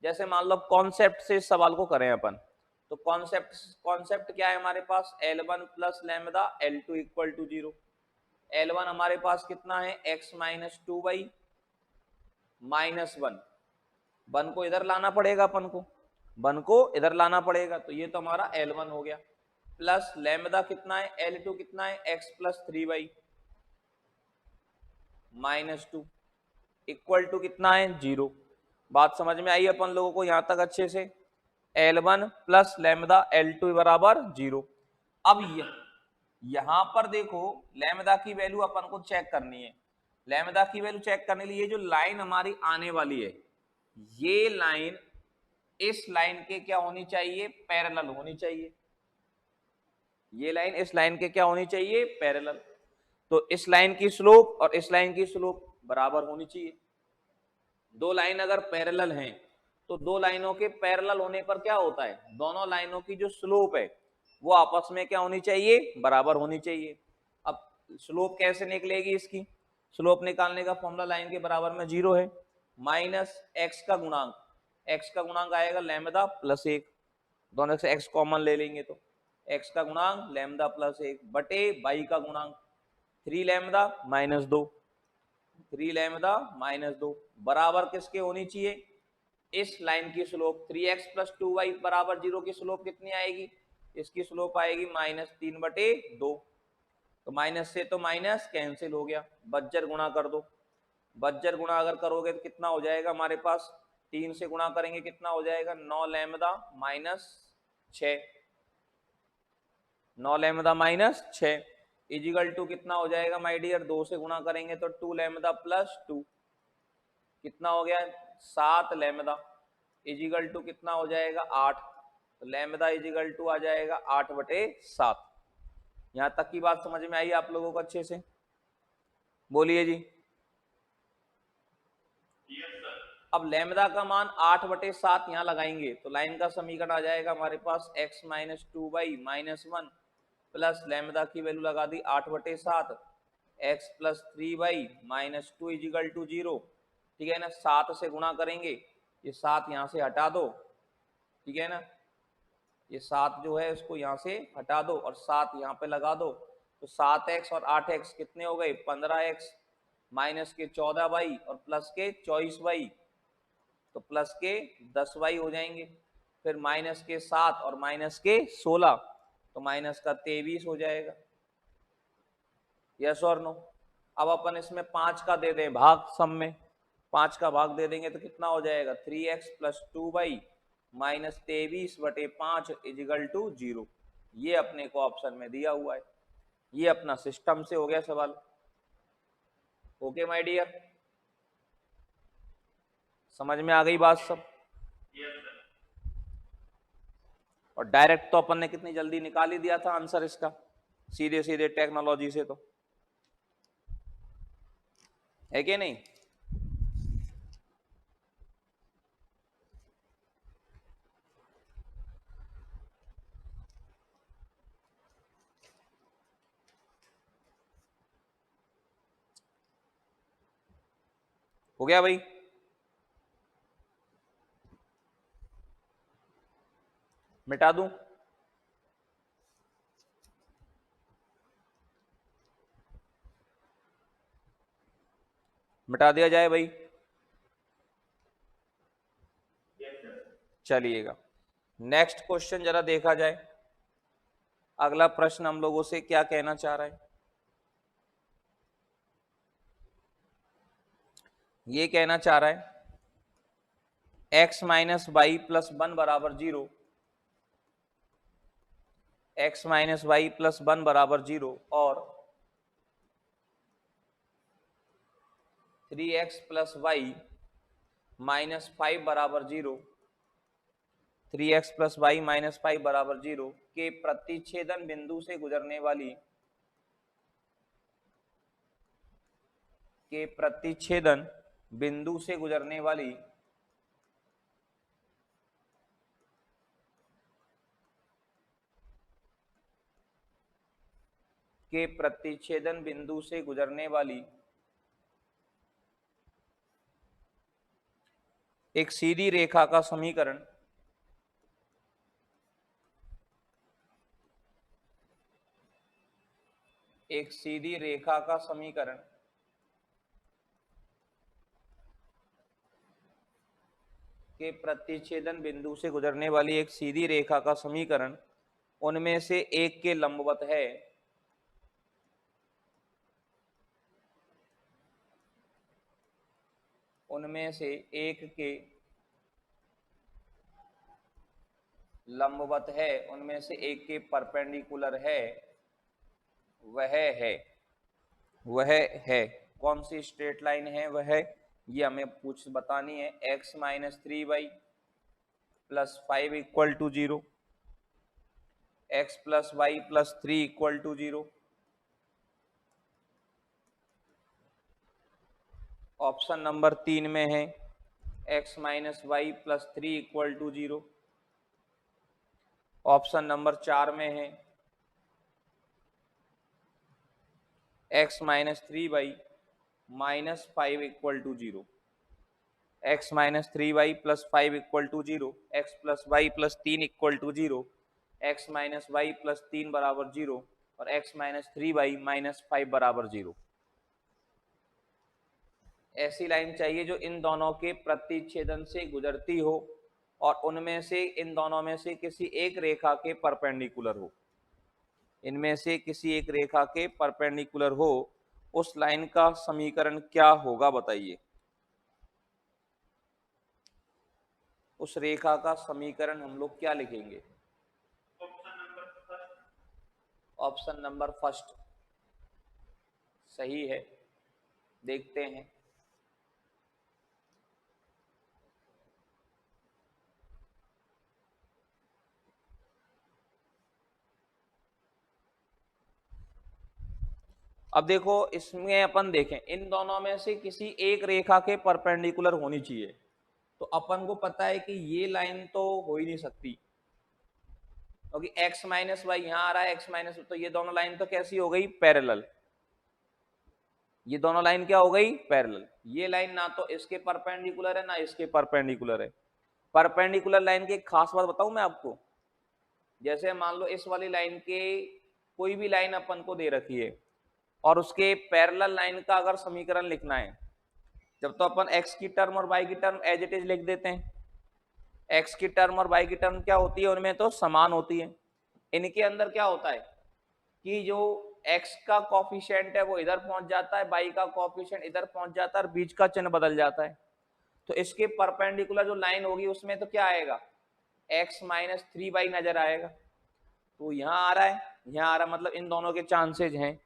जैसे मान लो कॉन्सेप्ट से इस सवाल को करें अपन, तो कॉन्सेप्ट क्या है हमारे पास, L1 plus lambda L2 equal to 0। L1 हमारे पास कितना है x माइनस 2y माइनस 1, 1 को इधर लाना पड़ेगा अपन को, 1 को इधर लाना पड़ेगा, तो ये तो हमारा L1 हो गया। प्लस लैम्बडा कितना है L2 कितना है x plus 3y minus 2 equal to कितना है 0। बात समझ में आई अपन लोगों को यहां तक अच्छे से? L1 प्लस लैम्बडा L2 बराबर 0। अब यहां पर देखो लैम्बडा की वैल्यू अपन को चेक करनी है। लैम्बडा की वैल्यू चेक करने के लिए जो लाइन हमारी आने वाली है, ये लाइन इस लाइन के क्या होनी चाहिए, पैरेलल होनी चाहिए। ये लाइन इस लाइन के क्या होनी चाहिए, पैरेलल। तो इस लाइन की स्लोप और इस लाइन की स्लोप बराबर होनी चाहिए। दो लाइन अगर पैरेलल हैं तो दो लाइनों के पैरेलल होने पर क्या होता है, दोनों लाइनों की जो स्लोप है वो आपस में क्या होनी चाहिए, बराबर होनी चाहिए। अब स्लोप कैसे निकलेगी, इसकी स्लोप निकालने का फॉर्मूला लाइन के बराबर में 0 है, माइनस x का गुणांक, x का गुणांक आएगा लैम्बडा प्लस 1, दोनों से x कॉमन ले लेंगे तो x का गुणांक लैम्बडा प्लस 1 बटे y का गुणांक 3 लैम्बडा माइनस 2, 3 लैम्बडा माइनस 2 बराबर किसके होनी चाहिए, इस लाइन की स्लोप 3x प्लस 2y बराबर 0 की स्लोप कितनी आएगी, इसकी स्लोप आएगी -3/2। तो माइनस से तो माइनस कैंसिल हो गया, बज्जर गुणा कर दो, बज्जर गुणा अगर करोगे तो कितना हो जाएगा हमारे पास, 3 से गुणा करेंगे कितना हो जाएगा, 9 lambda minus 6, 9 lambda minus 6 equal to कितना हो जाएगा माय डियर, 2 से गुणा करेंगे तो 2 लैम्बडा प्लस 2 कितना हो गया, 7 लैम्बडा इजिकल टू कितना हो जाएगा 8, तो लैम्बडा इजिकल टू आ जाएगा 8/7। यहां तक की बात समझ में आई आप लोगों को अच्छे से, बोलिए जी। अब लैम्बडा का मान 8/7 यहाँ लगाएंगे तो लाइन का समीकरण आ जाएगा हमारे पास x minus 2y-1 plus lambda की वैल्यू लगा दी 8/7 x plus 3y-2 equal to 0, ठीक है ना, 7 से गुणा करेंगे, ये 7 यहाँ से हटा दो, ठीक है ना, ये 7 जो है इसको यहाँ से हटा दो और 7 यहाँ पे लगा दो, तो 7x और 8x कितने हो गए, 15x माइनस के 14y और प्लस के 24y, तो प्लस के 10y हो जाएंगे, फिर माइनस के 7 और माइनस के 16, तो माइनस का 23 हो जाएगा, यस और नो। अब अपन इसमें 5 का दे दें भाग, सम में 5 का भाग दे देंगे तो कितना हो जाएगा, 3x plus 2y minus 23/5 is equal to 0, ये अपने को ऑप्शन में दिया हुआ है, ये अपना सिस्टम से हो गया सवाल। ओके माय डियर, समझ में आ गई बात सब। और डायरेक्ट तो अपन ने कितनी जल्दी निकाल ही दिया था आंसर इसका, सीधे सीधे टेक्नोलॉजी से, तो है कि नहीं। हो गया भाई, मिटा दूं, मिटा दिया जाए भाई, चलिएगा नेक्स्ट क्वेश्चन जरा देखा जाए, अगला प्रश्न हम लोगों से क्या कहना चाह रहा है, ये कहना चाह रहा है x माइनस वाई प्लस 1 बराबर 0, x माइनस वाई प्लस 1 बराबर 0 और 3x प्लस वाई माइनस 5 बराबर 0, 3x प्लस वाई माइनस 5 बराबर 0 के प्रतिच्छेदन बिंदु से गुजरने वाली, के प्रतिच्छेदन बिंदु से गुजरने वाली के प्रतिच्छेदन बिंदु से गुजरने वाली एक सीधी रेखा का समीकरण एक सीधी रेखा का समीकरण के प्रतिच्छेदन बिंदु से गुजरने वाली एक सीधी रेखा का समीकरण उनमें से एक के लंबवत है, उनमें से एक के लंबवत है, उनमें से एक के परपेंडिकुलर है, वह है कौन सी स्ट्रेट लाइन है, वह ये हमें पूछ बतानी है, x minus 3y plus 5 equal to 0, x plus Y plus 3 equal to 0, option number 3 में है x minus Y plus 3 equal to 0, option number 4 में है x minus 3y minus 5 equal to 0, x minus 3y plus 5 equal to 0, x plus Y plus 3 equal to 0, x minus Y plus 3 बराबर 0 और x minus 3y minus 5 बराबर 0। ऐसी line चाहिए जो इन दोनों के प्रतिच्छेदन से गुजरती हो और उनमें से इन दोनों में से किसी एक रेखा के परपेंडिकुलर हो। इनमें से किसी एक रेखा के परपेंडिकुलर हो, उस लाइन का समीकरण क्या होगा बताइए। उस रेखा का समीकरण हम लोग क्या लिखेंगे? ऑप्शन नंबर फर्स्ट सही है, देखते हैं। अब देखो इसमें अपन देखें, इन दोनों में से किसी एक रेखा के परपेंडिकुलर होनी चाहिए, तो अपन को पता है कि ये लाइन तो हो ही नहीं सकती, क्योंकि x माइनस वाई यहां आ रहा है, x माइनस, तो ये दोनों लाइन तो कैसी हो गई? पैरेलल। ये दोनों लाइन क्या हो गई? पैरेलल। ये लाइन ना तो इसके परपेंडिकुलर है ना इसके परपेंडिकुलर है। परपेंडिकुलर लाइन की एक खास बात बताऊं मैं आपको, जैसे मान लो इस वाली लाइन के कोई भी लाइन अपन को दे रखी है और उसके पैरेलल लाइन का अगर समीकरण लिखना है, जब तो अपन x की टर्म और y की टर्म एज इट इज लिख देते हैं। x की टर्म और y की टर्म क्या होती है? उनमें तो समान होती है। इनके अंदर क्या होता है कि जो x का कॉफिशिएंट है वो इधर पहुंच जाता है, y का कॉफिशिएंट इधर पहुंच जाता है और बीच का चिन्ह बदल जाता है। तो इसके परपेंडिकुलर जो लाइन होगी उसमें तो क्या आएगा? x माइनस 3y नजर आएगा। तो यहाँ आ रहा है, यहाँ आ रहा, मतलब इन दोनों के चांसेज हैं।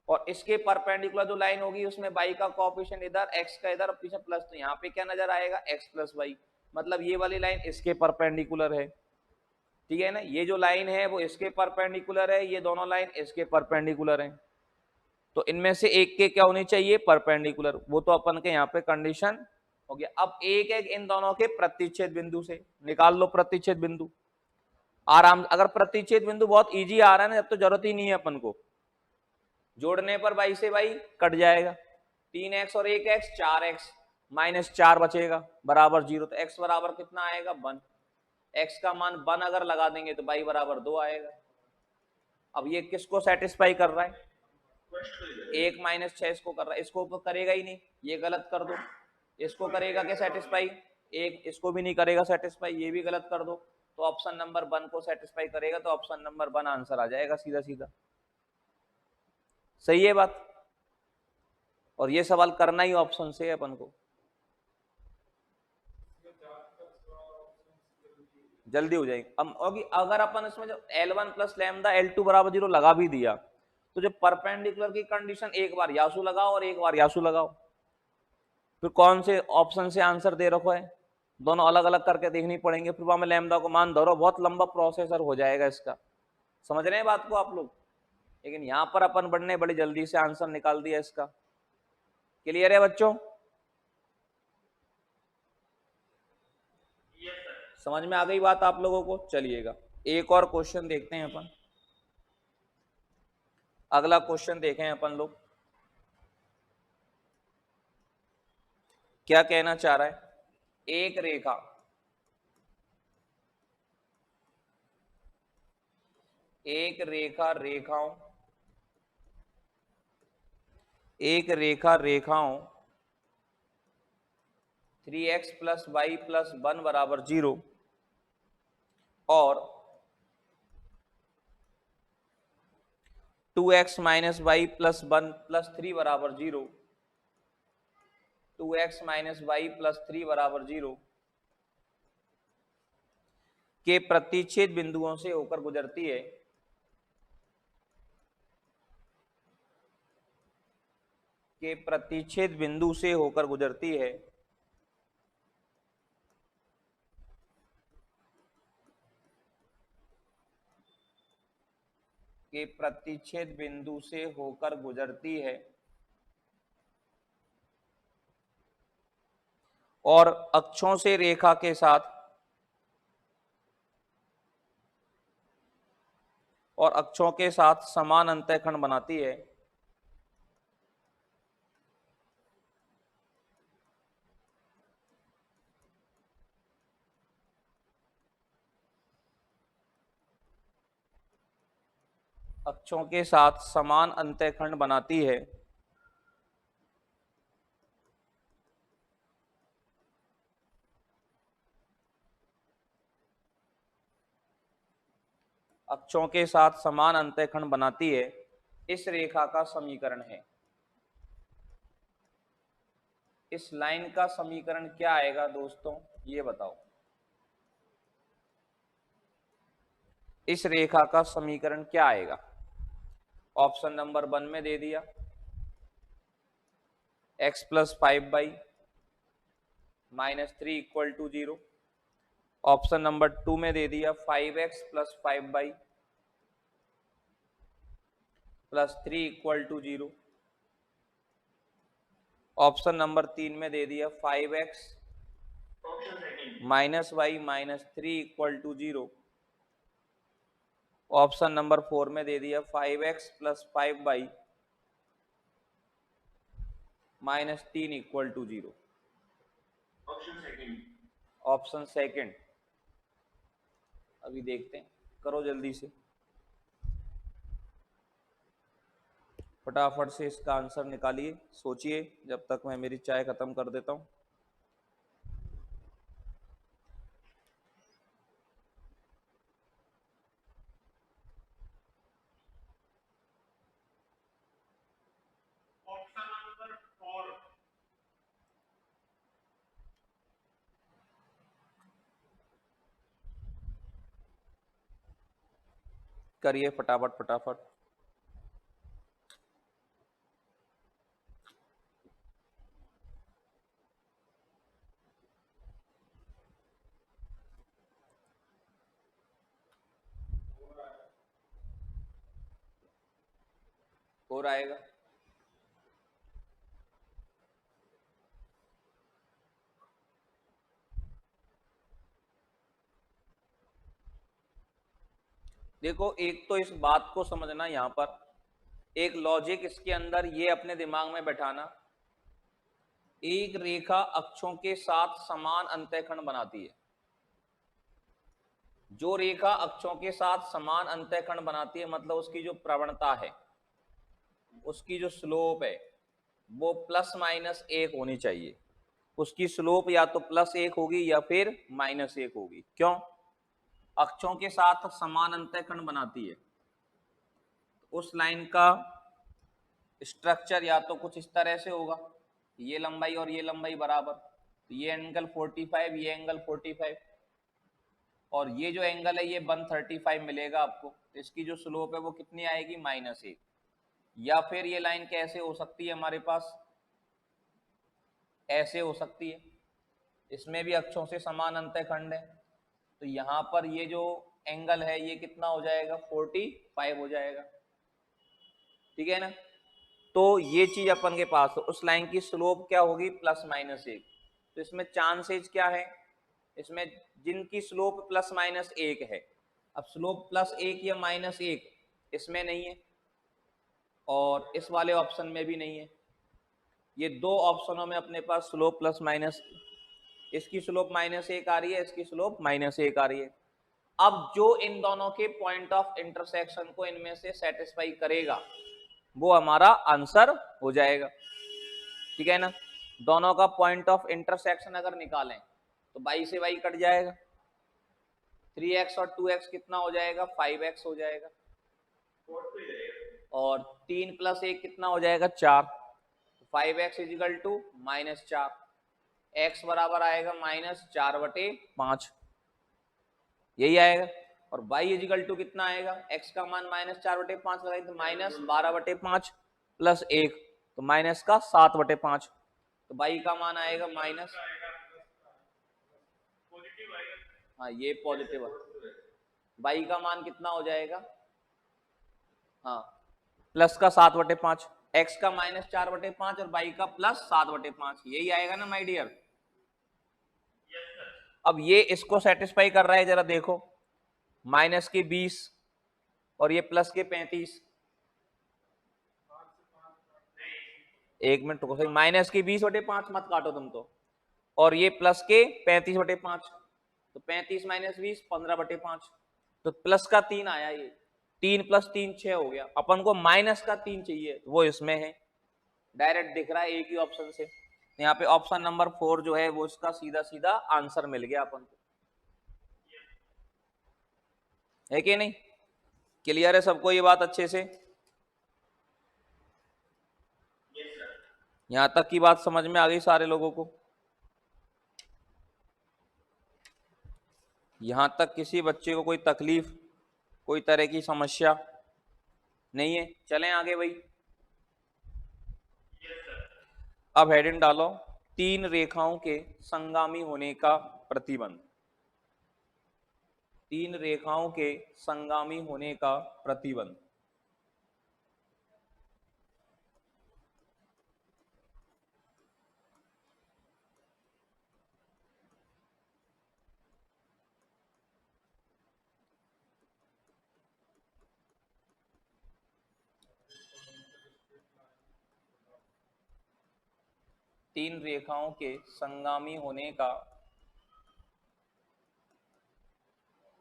और इसके परपेंडिकुलर जो लाइन होगी उसमें y का कोएफिशिएंट इधर, x का इधर और पीछे प्लस, तो यहाँ पे क्या नजर आएगा? x प्लस वाई, मतलब ये वाली लाइन इसके परपेंडिकुलर है। ठीक है ना, ये जो लाइन है वो इसके परपेंडिकुलर है, ये दोनों लाइन इसके परपेंडिकुलर है। तो इनमें से एक के क्या होनी चाहिए? परपेंडिकुलर। वो तो अपन के यहाँ पे कंडीशन हो गया। अब एक एक इन दोनों के प्रतिच्छेद बिंदु से निकाल लो प्रतिच्छेद बिंदु आराम। अगर प्रतिच्छेद बिंदु बहुत इजी आ रहा है ना, जब तो जरूरत ही नहीं है अपन को, जोड़ने पर y से y कट जाएगा, 3x और 1x 4x, माइनस 4 बचेगा बराबर 0। तो x बराबर कितना आएगा? 1। x का मान 1 अगर लगा देंगे तो y बराबर 2 आएगा। अब ये किसको सेटिस्फाई कर रहा है? 1 माइनस 6 इसको कर रहा है, इसको तो करेगा ही नहीं, ये गलत कर दो। इसको करेगा क्या सेटिस्फाई? एक इसको भी नहीं करेगा सेटिस्फाई, ये भी गलत कर दो। तो ऑप्शन नंबर 1 को सेटिस्फाई करेगा, तो ऑप्शन नंबर 1 आंसर आ जाएगा सीधा सीधा। सही है बात? और ये सवाल करना ही ऑप्शन से है अपन को, जल्दी हो जाएगी। अब अगर अपन इसमें जो L1 प्लस लैम्डा L2 बराबर 0 लगा भी दिया, तो जो परपेंडिकुलर की कंडीशन एक बार यासु लगाओ और एक बार यासु लगाओ, फिर कौन से ऑप्शन से आंसर दे रखो है, दोनों अलग अलग करके देखनी पड़ेंगे, फिर वहां में लैम्डा को मान धरो, बहुत लंबा प्रोसेसर हो जाएगा इसका। समझ रहे हैं बात को आप लोग? लेकिन यहां पर अपन बढ़ने बड़ी जल्दी से आंसर निकाल दिया इसका। क्लियर है बच्चों? समझ में आ गई बात आप लोगों को? चलिएगा एक और क्वेश्चन देखते हैं अपन। अगला क्वेश्चन देखें अपन लोग क्या कहना चाह रहा है। एक रेखा रेखाओं 3x प्लस वाई प्लस 1 बराबर 0 और 2x minus Y plus 1 plus 3 बराबर 0, 2x माइनस वाई प्लस 3 बराबर 0 के प्रतिच्छेद बिंदुओं से होकर गुजरती है, के प्रतिच्छेद बिंदु से होकर गुजरती है, के प्रतिच्छेद बिंदु से होकर गुजरती है और अक्षों से रेखा के साथ समान अंतःखंड बनाती है, अक्षों के साथ समान अंतःखंड बनाती है, अक्षों के साथ समान अंतःखंड बनाती है, इस रेखा का समीकरण है। इस लाइन का समीकरण क्या आएगा दोस्तों, ये बताओ। इस रेखा का समीकरण क्या आएगा? ऑप्शन नंबर 1 में दे दिया x plus 5/-3 equal to 0। Option number 2 में दे दिया 5x plus 5/+3 equal to 0। Option number 3 में दे दिया 5x minus Y minus 3 equal to 0। Option number 4 में दे दिया 5x plus 5/-3 equal to 0। Option second अभी देखते हैं, करो जल्दी से, फटाफट से इसका आंसर निकालिए, सोचिए जब तक मैं मेरी चाय खत्म कर देता हूं। Option number 4। करिए फटाफट फटाफट। और आएगा देखो, एक तो इस बात को समझना, यहां पर एक लॉजिक इसके अंदर ये अपने दिमाग में बैठाना, एक रेखा अक्षों के साथ समान अंतःखंड बनाती है। जो रेखा अक्षों के साथ समान अंतःखंड बनाती है मतलब उसकी जो प्रवणता है, उसकी जो स्लोप है वो ±1 होनी चाहिए। उसकी स्लोप या तो +1 होगी या फिर -1 होगी। क्यों? अक्षों के साथ समान अंतःखंड बनाती है। उस लाइन का स्ट्रक्चर या तो कुछ इस तरह से होगा, ये लंबाई और ये लंबाई बराबर, तो ये एंगल 45, ये एंगल 45 और ये जो एंगल है ये 135 मिलेगा आपको। तो इसकी जो स्लोप है वो कितनी आएगी, -1। या फिर ये लाइन कैसे हो सकती है हमारे पास, ऐसे हो सकती है, इसमें भी अक्षों से समान अंतःखंड है, तो यहाँ पर ये जो एंगल है ये कितना हो जाएगा, 45 हो जाएगा। ठीक है ना? तो ये चीज अपन के पास, उस लाइन की स्लोप क्या होगी, ±1। तो इसमें चांसेज क्या है, इसमें जिनकी स्लोप ±1 है, अब स्लोप +1 या -1 इसमें नहीं है और इस वाले ऑप्शन में भी नहीं है। ये दो ऑप्शनों में अपने पास स्लोप ±, इसकी स्लोप -1 आ रही है, इसकी स्लोप -1 आ रही है। अब जो इन दोनों के पॉइंट ऑफ इंटरसेक्शन को इनमें से सेटिस्फाई करेगा वो हमारा आंसर हो जाएगा। ठीक है ना? दोनों का पॉइंट ऑफ इंटरसेक्शन अगर निकालें तो y से y कट जाएगा, 3x और 2x कितना हो जाएगा, 5x हो जाएगा, और 3 + 1 कितना हो जाएगा, 4। 5x इजिकल टू -4, x बराबर आएगा -4/5, यही आएगा। और y इजिकल टू कितना आएगा, x का मान -4/5 लगाएंगे तो -12/5 + 1 तो -7/5, तो y का मान आएगा माइनस, हाँ ये पॉजिटिव है, y का मान कितना हो जाएगा, हाँ +7/5, x का -4/5 और y का +7/5, यही आएगा ना माय डियर। अब ये इसको सेटिस्फाई कर रहा है, जरा देखो, -20 और ये +35, एक मिनट रुको सही, -20/5 मत काटो तुम तो, और ये +35/5, तो 35 - 20 15/5, तो प्लस का 3 आया, ये 3 + 3 6 हो गया। अपन को माइनस का 3 चाहिए, वो इसमें है, डायरेक्ट दिख रहा है एक ही ऑप्शन से। यहाँ पे ऑप्शन नंबर 4 जो है वो इसका सीधा सीधा आंसर मिल गया अपन को, है कि नहीं? क्लियर है सबको ये बात अच्छे से? यहां तक की बात समझ में आ गई सारे लोगों को? यहां तक किसी बच्चे को कोई तकलीफ, कोई तरह की समस्या नहीं है? चलें आगे भाई। अब हेडिंग डालो, तीन रेखाओं के संगामी होने का प्रतिबंध। तीन रेखाओं के संगामी होने का प्रतिबंध। तीन रेखाओं के संगामी होने का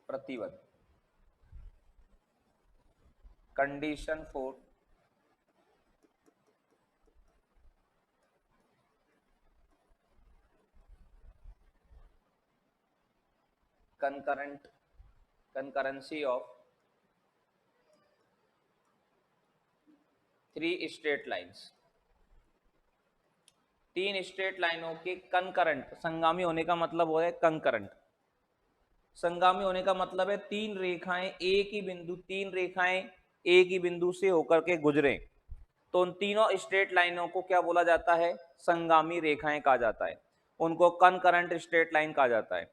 प्रतिबंध। Condition for concurrency of three straight lines. तीन स्ट्रेट लाइनों के कंकरेंट, संगामी होने का मतलब हो है कंकरेंट। संगामी होने का मतलब है तीन रेखाएं एक ही बिंदु, तीन रेखाएं एक ही बिंदु से होकर के गुजरे, तो उन तीनों स्ट्रेट लाइनों को क्या बोला जाता है? संगामी रेखाएं कहा जाता है। उनको कंकरेंट स्ट्रेट लाइन कहा जाता है।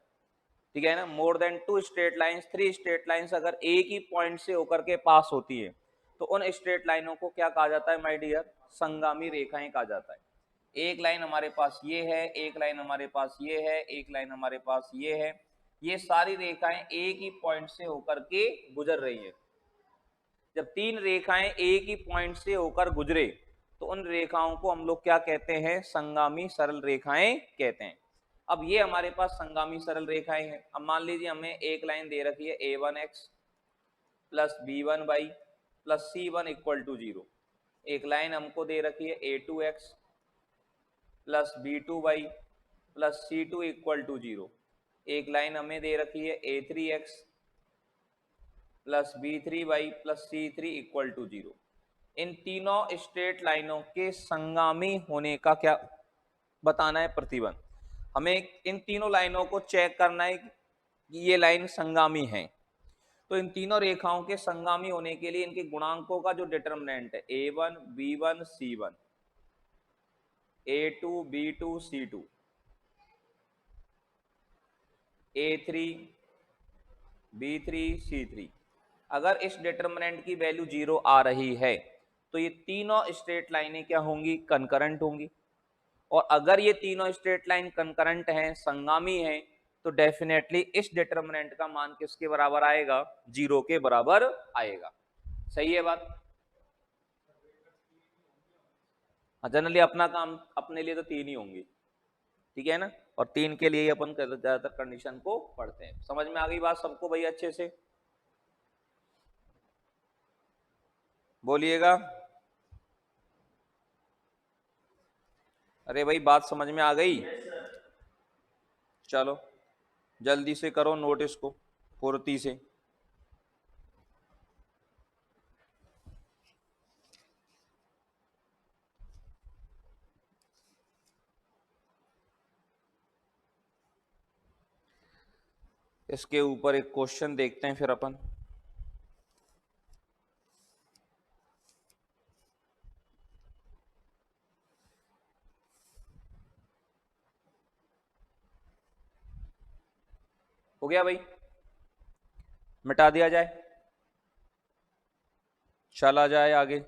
ठीक है ना? More than two straight lines, three straight lines अगर एक ही पॉइंट से होकर के पास होती है तो उन स्ट्रेट लाइनों को क्या कहा जाता है माय डियर? संगामी रेखाएं कहा जाता है। एक लाइन हमारे पास ये है, एक लाइन हमारे पास ये है, एक लाइन हमारे पास ये है, ये सारी रेखाएं एक ही पॉइंट से होकर के गुजर रही है। जब तीन रेखाएं एक ही पॉइंट से होकर गुजरे तो उन रेखाओं को हम लोग क्या कहते हैं? संगामी सरल रेखाएं कहते हैं। अब ये हमारे पास संगामी सरल रेखाएं हैं। अब मान लीजिए हमें एक लाइन दे रखी है a1x plus b1y plus c1 equal to 0। एक लाइन हमको दे रखी है a2x plus b2y plus c2 equal to 0। एक लाइन हमें दे रखी है a3x plus b3y plus c3 equal to 0। इन तीनों स्ट्रेट लाइनों के संगामी होने का क्या बताना है? प्रतिबंध। हमें इन तीनों लाइनों को चेक करना है कि ये लाइन संगामी है। तो इन तीनों रेखाओं के संगामी होने के लिए इनके गुणांकों का जो डिटर्मिनेंट है a1 b1 c1, a2 b2 c2, a3 b3 c3, अगर इस डिटर्मिनेंट की वैल्यू 0 आ रही है तो ये तीनों स्ट्रेट लाइनें क्या होंगी? कंकरेंट होंगी। और अगर ये तीनों स्ट्रेट लाइन कंकरेंट हैं, संगामी हैं, तो डेफिनेटली इस डिटर्मिनेंट का मान किसके बराबर आएगा? 0 के बराबर आएगा। सही है बात? जनरली अपना काम अपने लिए तो तीन ही होंगी, ठीक है ना? और तीन के लिए अपन ज्यादातर कंडीशन को पढ़ते हैं। समझ में आ गई बात सबको भैया अच्छे से? बोलिएगा। अरे भाई बात समझ में आ गई? चलो जल्दी से करो नोट इसको फुर्ती से। इसके ऊपर एक क्वेश्चन देखते हैं फिर अपन। हो गया भाई? मिटा दिया जाए, चला जाए आगे।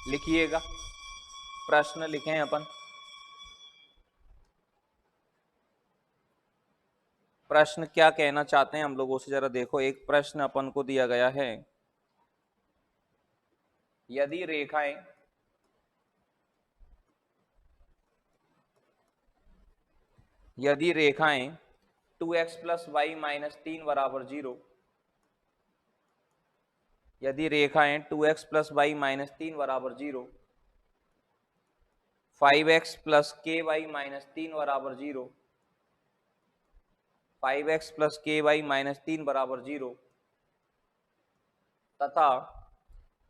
लिखिएगा, प्रश्न लिखें अपन। प्रश्न क्या कहना चाहते हैं हम लोगों से जरा देखो। एक प्रश्न अपन को दिया गया है, यदि रेखाएं यदि रेखाएं 2x प्लस वाई माइनस 3 बराबर 0, यदि रेखाएं 2x प्लस वाई माइनस 3 बराबर 0, 5x प्लस के वाई माइनस 3 बराबर 0, 5x प्लस के वाई माइनस 3 बराबर 0 तथा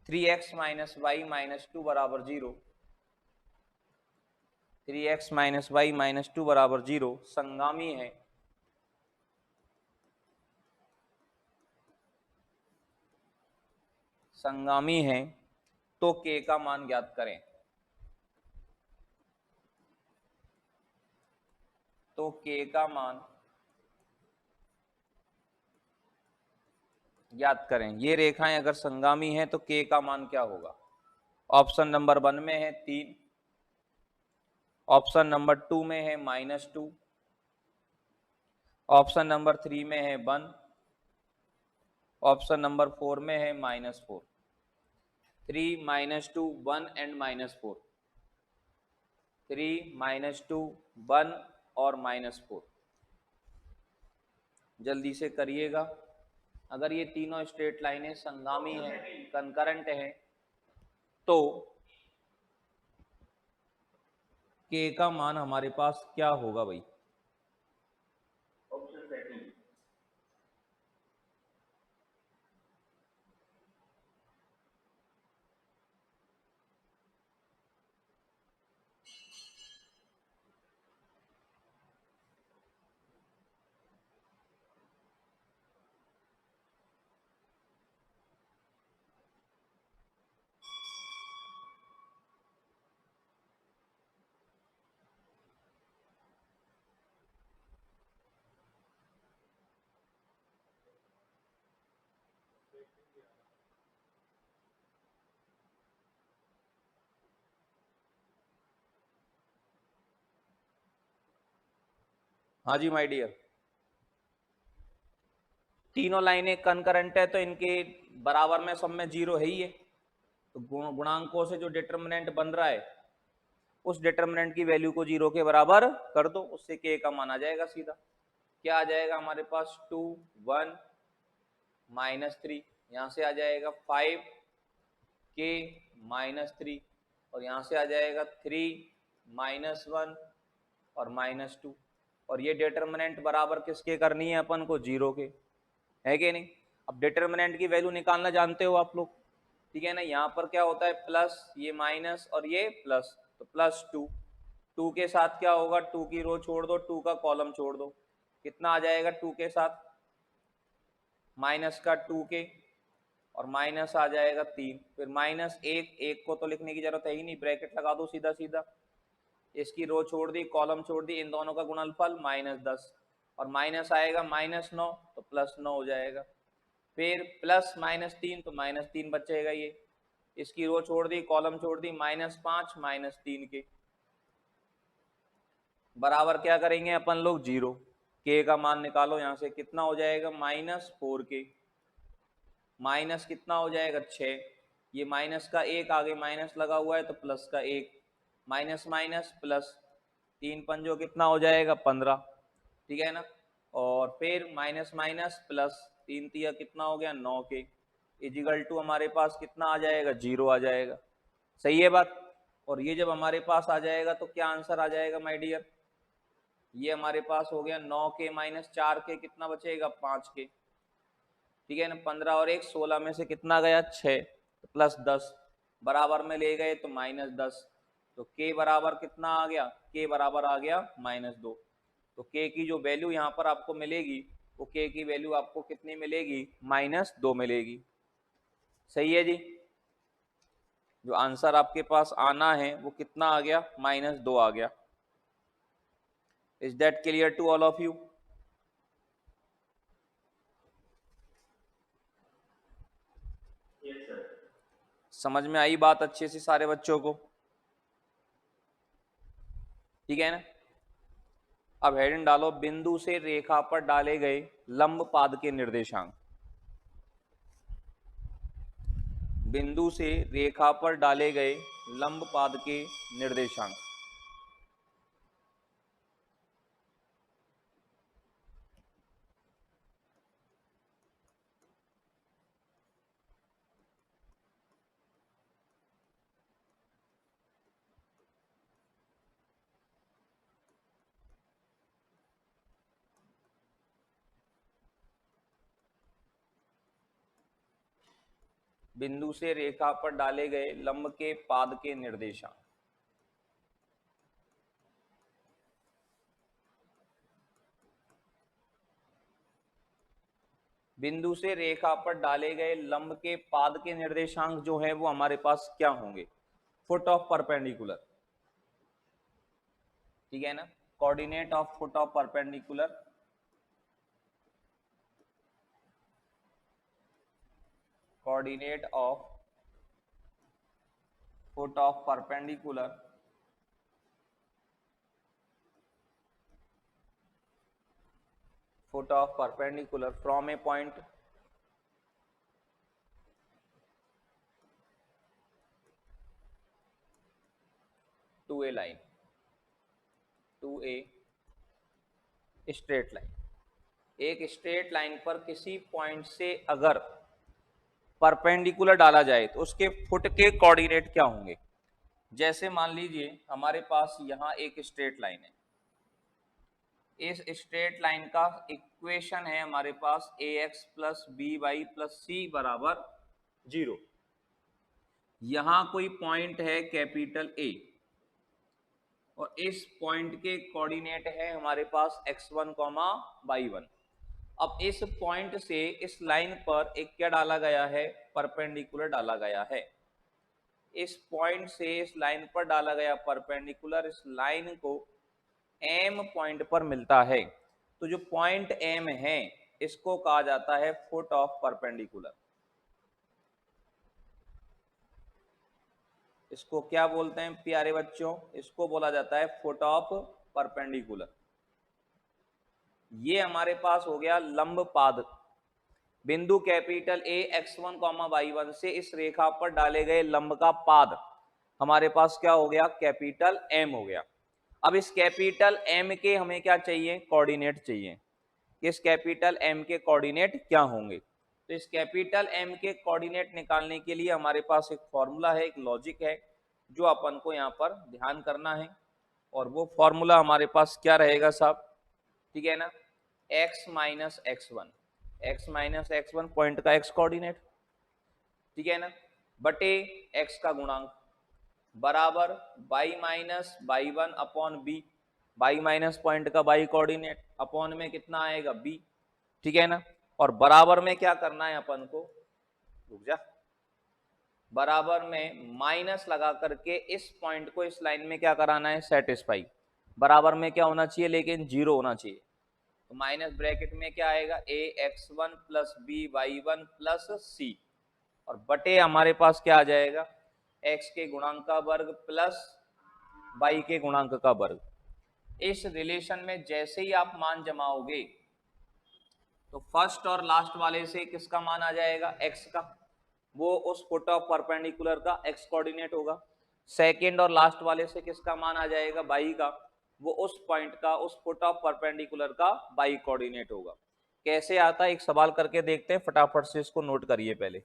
3x माइनस वाई माइनस 2 बराबर 0, 3x माइनस वाई माइनस 2 बराबर 0 संगामी है तो k का मान ज्ञात करें। तो k का मान ज्ञात करें। ये रेखाएं अगर संगामी हैं तो k का मान क्या होगा? ऑप्शन नंबर 1 में है 3, ऑप्शन नंबर 2 में है -2, ऑप्शन नंबर 3 में है 1, ऑप्शन नंबर 4 में है -4। 3 -2 1 एंड -4, 3 -2 1 और -4। जल्दी से करिएगा। अगर ये तीनों स्ट्रेट लाइनें संगामी हैं, कंकरेंट हैं, तो k का मान हमारे पास क्या होगा भाई? हाँ जी माय डियर, तीनों लाइनें कंकरेंट है तो इनके बराबर में सब में जीरो है ही है। तो गुणांकों से जो डिटर्मिनेंट बन रहा है उस डिटर्मिनेंट की वैल्यू को जीरो के बराबर कर दो, उससे के का मान आ जाएगा सीधा। क्या आ जाएगा हमारे पास? 2 1 -3, यहां से आ जाएगा 5 के -3 और यहां से आ जाएगा 3 -1 और -2। और ये डिटर्मिनेंट बराबर किसके करनी है अपन को? जीरो के, है कि नहीं? अब डिटर्मिनेंट की वैल्यू निकालना जानते हो आप लोग, ठीक है ना? यहाँ पर क्या होता है? प्लस, ये माइनस और ये प्लस, तो +2। 2 के साथ क्या होगा? 2 की रो छोड़ दो, 2 का कॉलम छोड़ दो, कितना आ जाएगा 2 के साथ? माइनस का 2 के और माइनस आ जाएगा 3, फिर -1, 1 को तो लिखने की जरूरत है ही नहीं, ब्रैकेट लगा दो सीधा सीधा। इसकी रो छोड़ दी, कॉलम छोड़ दी, इन दोनों का गुणनफल -10 और माइनस आएगा -9 तो +9 हो जाएगा। फिर प्लस -3 तो -3 बचेगा, ये इसकी रो छोड़ दी, कॉलम छोड़ दी, -5 -3 के बराबर क्या करेंगे अपन लोग? जीरो। के का मान निकालो यहां से, कितना हो जाएगा? -4 के, माइनस कितना हो जाएगा? 6, ये माइनस का 1 आगे माइनस लगा हुआ है तो प्लस का 1, माइनस माइनस प्लस, 3 पंजो कितना हो जाएगा? 15, ठीक है ना? और फिर माइनस माइनस प्लस, 3 तिया कितना हो गया? 9 के, इजिकल टू हमारे पास कितना आ जाएगा? जीरो आ जाएगा। सही है बात? और ये जब हमारे पास आ जाएगा तो क्या आंसर आ जाएगा माय डियर? ये हमारे पास हो गया 9 के -4 के, कितना बचेगा? 5 के, ठीक है ना? 15 और 1 16 में से कितना गया? 6, तो +10 बराबर में ले गए तो -10, तो k बराबर कितना आ गया? k बराबर आ गया -2। तो k की जो वैल्यू यहाँ पर आपको मिलेगी वो k की वैल्यू आपको कितनी मिलेगी? -2 मिलेगी। सही है जी? जो आंसर आपके पास आना है वो कितना आ गया? -2 आ गया। Is that clear to all of you? समझ में आई बात अच्छे से सारे बच्चों को? ठीक है ना? अब हेडिंग डालो, बिंदु से रेखा पर डाले गए लंब पाद के निर्देशांक। बिंदु से रेखा पर डाले गए लंब पाद के निर्देशांक। बिंदु से रेखा पर डाले गए लंब के पाद के निर्देशांक। बिंदु से रेखा पर डाले गए लंब के पाद के निर्देशांक जो है वो हमारे पास क्या होंगे? फुट ऑफ परपेंडिकुलर, ठीक है ना, coordinate of foot of perpendicular, coordinate of foot of perpendicular foot of perpendicular from a point to a line, to a straight line। एक स्ट्रेट लाइन पर किसी पॉइंट से अगर परपेंडिकुलर डाला जाए तो उसके फुट के कोऑर्डिनेट क्या होंगे? जैसे मान लीजिए हमारे पास यहाँ एक स्ट्रेट लाइन है, इस स्ट्रेट लाइन का इक्वेशन है हमारे पास ax plus B Y plus C बराबर 0। यहां कोई पॉइंट है कैपिटल ए और इस पॉइंट के कोऑर्डिनेट है हमारे पास x1 कॉमा y1। अब इस पॉइंट से इस लाइन पर एक क्या डाला गया है? परपेंडिकुलर डाला गया है। इस पॉइंट से इस लाइन पर डाला गया परपेंडिकुलर इस लाइन को एम पॉइंट पर मिलता है। तो जो पॉइंट एम है इसको कहा जाता है फुट ऑफ परपेंडिकुलर। इसको क्या बोलते हैं प्यारे बच्चों? इसको बोला जाता है फुट ऑफ परपेंडिकुलर। ये हमारे पास हो गया लंब पाद। बिंदु कैपिटल ए x1 y1 से इस रेखा पर डाले गए लंब का पाद हमारे पास क्या हो गया? कैपिटल एम हो गया। अब इस कैपिटल एम के हमें क्या चाहिए? कोऑर्डिनेट चाहिए। इस कैपिटल एम के कोऑर्डिनेट क्या होंगे? तो इस कैपिटल एम के कोऑर्डिनेट निकालने के लिए हमारे पास एक फॉर्मूला है, एक लॉजिक है जो अपन को यहाँ पर ध्यान करना है। और वो फॉर्मूला हमारे पास क्या रहेगा साहब? ठीक है ना, x minus X one point का x कोऑर्डिनेट, ठीक है ना, बटे x का गुणांक बराबर y minus Y one upon B, Y minus point का y कोऑर्डिनेट अपॉन में कितना आएगा? b, ठीक है ना। और बराबर में क्या करना है अपन को? रुक जा, बराबर में माइनस लगा करके इस पॉइंट को इस लाइन में क्या कराना है? सेटिस्फाई। बराबर में क्या होना चाहिए? लेकिन 0 होना चाहिए। तो माइनस ब्रैकेट में क्या आएगा? A X one plus B Y one plus C, और बटे हमारे पास क्या आ जाएगा? x के गुणांक का वर्ग प्लस y के गुणांक का वर्ग। इस रिलेशन में जैसे ही आप मान जमाओगे तो फर्स्ट और लास्ट वाले से किसका मान आ जाएगा? x का, वो उस फुट ऑफ परपेंडिकुलर का x कोऑर्डिनेट होगा। सेकंड और लास्ट वाले से किसका मान आ जाएगा? y का, वो उस पॉइंट का, उस फुट ऑफ परपेंडिकुलर का y कोऑर्डिनेट होगा। कैसे आता है एक सवाल करके देखते हैं, फटाफट से इसको नोट करिए, पहले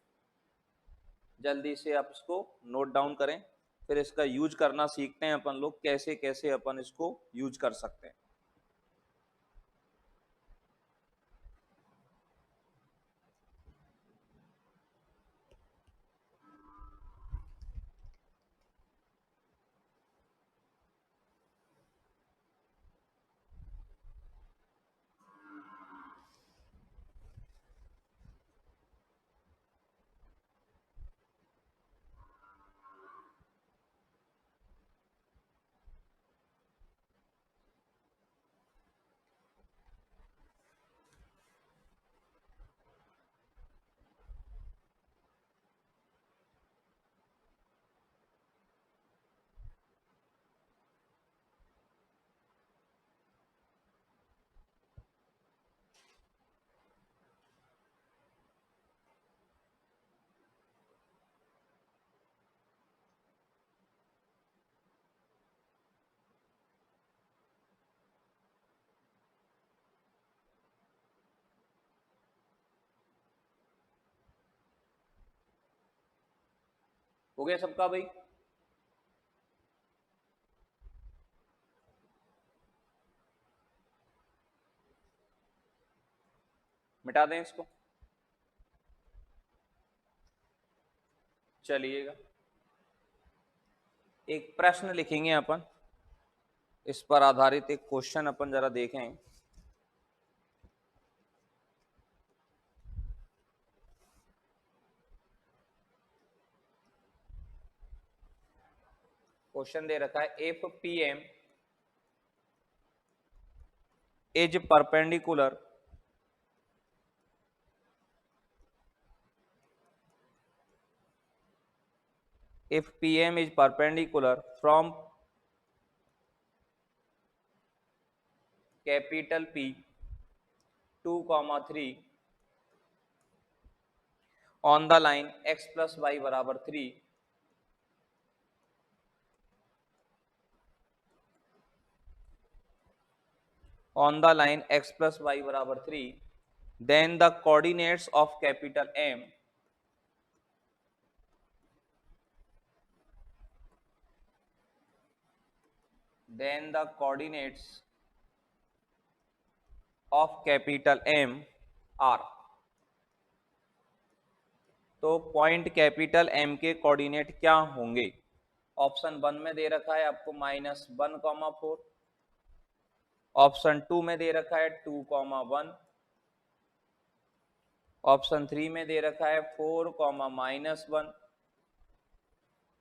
जल्दी से आप इसको नोट डाउन करें, फिर इसका यूज करना सीखते हैं अपन लोग, कैसे कैसे अपन इसको यूज कर सकते हैं। हो गया सबका भाई? मिटा दें इसको। चलिएगा, एक प्रश्न लिखेंगे अपन, इस पर आधारित एक क्वेश्चन अपन जरा देखें। क्वेश्चन दे रखा है, if PM is perpendicular if PM is perpendicular from capital P 2, 3 on the line x plus y बराबर 3, on the line x plus y बराबर 3, then the coordinates of capital M are, तो point capital M के coordinate क्या होंगे? Option 1 में दे रखा है आपको -1, 4, ऑप्शन 2 में दे रखा है 2, 1, ऑप्शन 3 में दे रखा है 4, -1,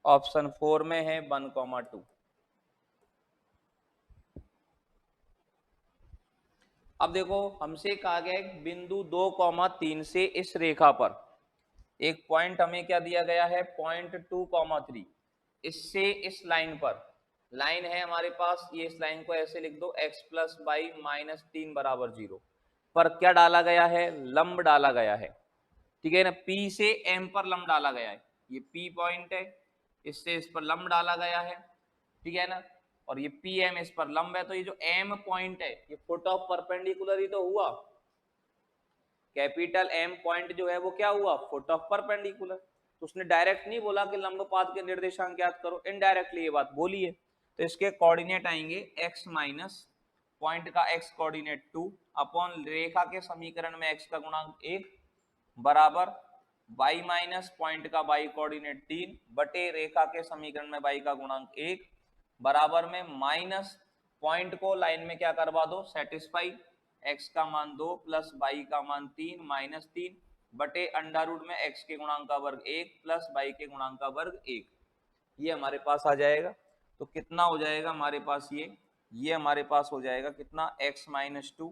ऑप्शन 4 में है 1, 2। अब देखो, हमसे कहा गया है बिंदु 2, 3 से इस रेखा पर एक पॉइंट हमें क्या दिया गया है, पॉइंट 2, 3, इससे इस लाइन पर, लाइन है हमारे पास ये, इस लाइन को ऐसे लिख दो x प्लस वाई -3 बराबर 0 पर क्या डाला गया है, लंब डाला गया है, ठीक है ना, P से M पर लंब डाला गया है, ये P पॉइंट है, इससे इस पर लंब डाला गया है, ठीक है ना, और ये PM इस पर लंब है, तो ये जो M पॉइंट है ये फुट ऑफ परपेंडिकुलर ही तो हुआ, कैपिटल M पॉइंट जो है वो क्या हुआ, फुट ऑफ परपेंडिकुलर। तो उसने डायरेक्ट नहीं बोला कि लंब पाद के निर्देशांक ज्ञात करो, इनडायरेक्टली ये बात बोली है। तो इसके कोऑर्डिनेट आएंगे x माइनस पॉइंट का x कोऑर्डिनेट 2 अपॉन रेखा के समीकरण में x का गुणांक 1 बराबर y माइनस पॉइंट का y कोऑर्डिनेट 3 बटे रेखा के समीकरण में y का गुणांक 1 बराबर में माइनस पॉइंट को लाइन में क्या करवा दो, सेटिस्फाई, x का मान 2 प्लस y का मान 3 -3 बटे अंडर रूट में x के गुणांक का वर्ग 1 प्लस y के गुणांक का वर्ग 1, ये हमारे पास आ जाएगा। तो कितना हो जाएगा हमारे पास, ये हमारे पास हो जाएगा कितना, x माइनस 2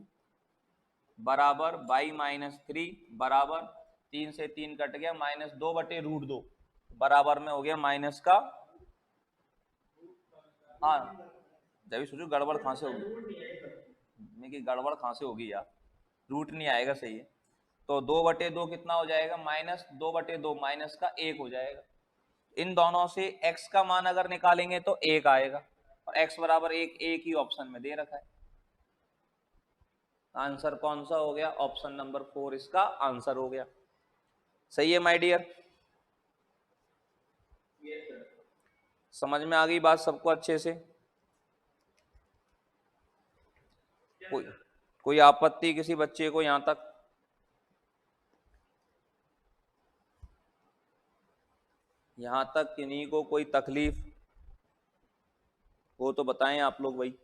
बराबर y माइनस 3 बराबर 3 से 3 कट गया -2 बटे रूट 2 बराबर में हो गया माइनस का, हाँ जब सोचो गड़बड़ कहां से होगी, मैं कि गड़बड़ कहां से होगी यार, रूट नहीं आएगा, सही है। तो 2/2 कितना हो जाएगा, -2/2 माइनस का 1 हो जाएगा। इन दोनों से x का मान अगर निकालेंगे तो 1 आएगा, और x बराबर 1 एक ही ऑप्शन में दे रखा है। आंसर कौन सा हो गया, ऑप्शन नंबर 4 इसका आंसर हो गया। सही है माय डियर, समझ में आ गई बात सबको अच्छे से? कोई आपत्ति किसी बच्चे को यहां तक? यहां तक किन्हीं को कोई तकलीफ हो तो बताएं आप लोग भाई।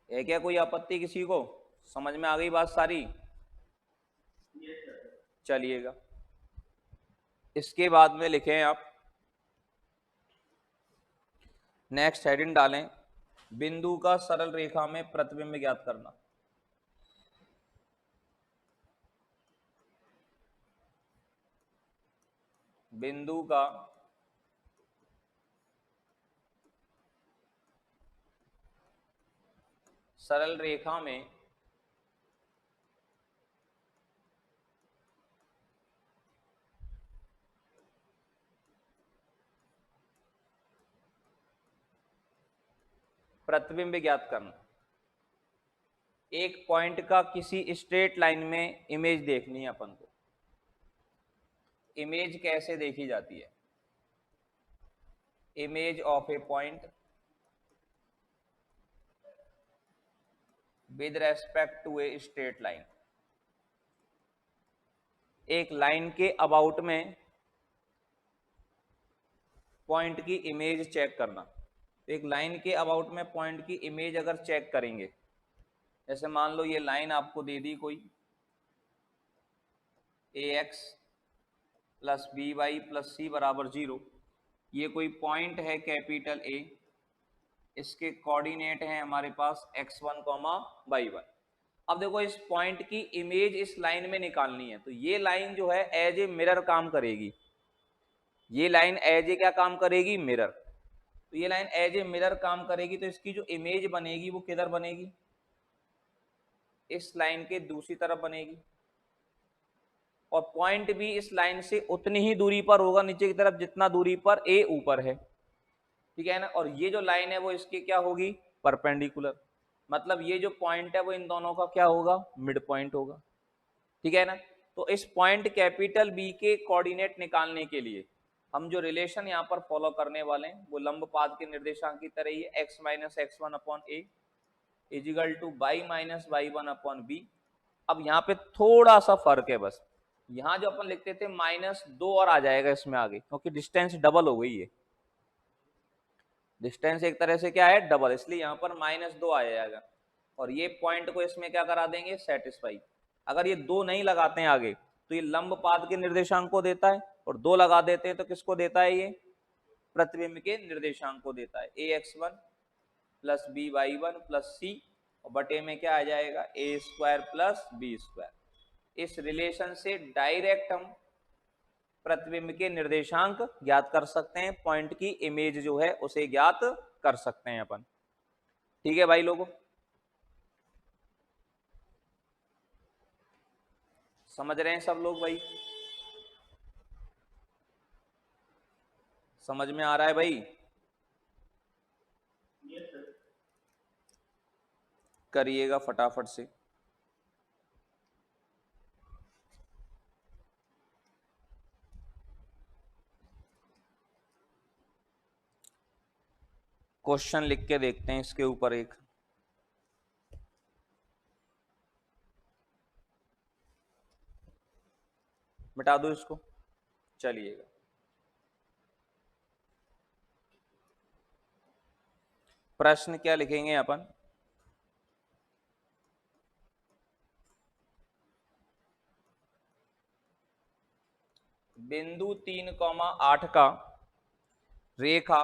है क्या कोई आपत्ति किसी को? समझ में आ गई बात सारी? चलिएगा, इसके बाद में लिखें आप, नेक्स्ट हेडिंग डालें, बिंदु का सरल रेखा में प्रतिबिंब ज्ञात करना। बिंदु का सरल रेखा में प्रतिबिंब ज्ञात करना। एक पॉइंट का किसी स्ट्रेट लाइन में इमेज देखनी है अपन को। इमेज कैसे देखी जाती है, image of a point with respect to a straight line. एक लाइन के अबाउट में पॉइंट की इमेज चेक करना। एक लाइन के अबाउट में पॉइंट की इमेज अगर चेक करेंगे, जैसे मान लो ये लाइन आपको दे दी कोई ax plus B Y plus C बराबर 0, ये कोई पॉइंट है कैपिटल ए, इसके कोऑर्डिनेट हैं हमारे पास x1 y1। अब देखो इस पॉइंट की इमेज इस लाइन में निकालनी है, तो ये लाइन जो है एज ए मिरर काम करेगी। ये लाइन एज ए क्या काम करेगी? मिरर। तो ये लाइन एज ए मिरर काम करेगी, तो इसकी जो इमेज बनेगी वो किधर बनेगी? इस लाइन के दूसरी तरफ बनेगी, और पॉइंट भी इस लाइन से उतनी ही दूरी पर होगा नीचे की तरफ जितना दूरी पर ए ऊपर है, ठीक है ना। और ये जो लाइन है वो इसकी क्या होगी? परपेंडिकुलर। मतलब ये जो पॉइंट है वो इन दोनों का क्या होगा? मिड पॉइंट होगा, ठीक है ना। तो इस पॉइंट कैपिटल बी के कोऑर्डिनेट निकालने के लिए हम जो रिलेशन यहाँ पर फॉलो करने वाले हैं वो लंब पाद के निर्देशांक की तरह ही है, x minus X one upon A equal to Y minus Y one upon B. अब यहाँ पे थोड़ा सा फर्क है बस, यहाँ जो अपन लिखते थे -2 और आ जाएगा इसमें आगे, क्योंकि डिस्टेंस डबल हो गई है। डिस्टेंस एक तरह से क्या है? डबल, इसलिए यहाँ पर -2 आ जाएगा। और ये पॉइंट को इसमें क्या करा देंगे? सेटिस्फाई। अगर ये 2 नहीं लगाते हैं आगे तो ये लंब पाद के निर्देशांक को देता है, और 2 लगा देते हैं तो किसको देता है? ये प्रतिबिंब के निर्देशांक को देता है। ax1 plus B Y one plus C, और बटे में क्या आ जाएगा? A square plus B square. इस रिलेशन से डायरेक्ट हम प्रतिबिंब के निर्देशांक ज्ञात कर सकते हैं, पॉइंट की इमेज जो है उसे ज्ञात कर सकते हैं अपन, ठीक है भाई लोगों। समझ रहे हैं सब लोग भाई? समझ में आ रहा है भाई? करिएगा फटाफट से। क्वेश्चन लिख के देखते हैं इसके ऊपर एक। मिटा दो इसको, चलिएगा। प्रश्न क्या लिखेंगे अपन? बिंदु 3,8 का रेखा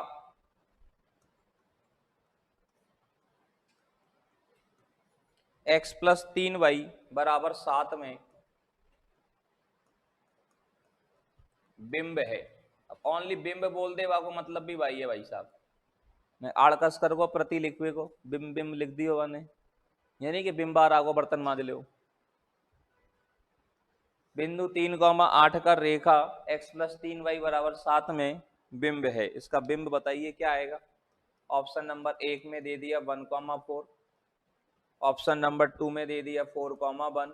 x प्लस 3y बराबर 7 में बिंब है। अब ओनली बिंब बोल दे वाको मतलब भी भाई है भाई साहब, मैं आड़कस कर को प्रति लिखवे को बिंब बिंब लिख दियो वाने, यानी कि बिंब आ रहा को बर्तन मांज लो। बिंदु 3,8 का रेखा x प्लस 3y बराबर 7 में बिंब है। इसका बिंब बताइए क्या आएगा? ऑप्शन नंबर 1 में दे दिया 1,4, ऑप्शन नंबर 2 में दे दिया 4,1,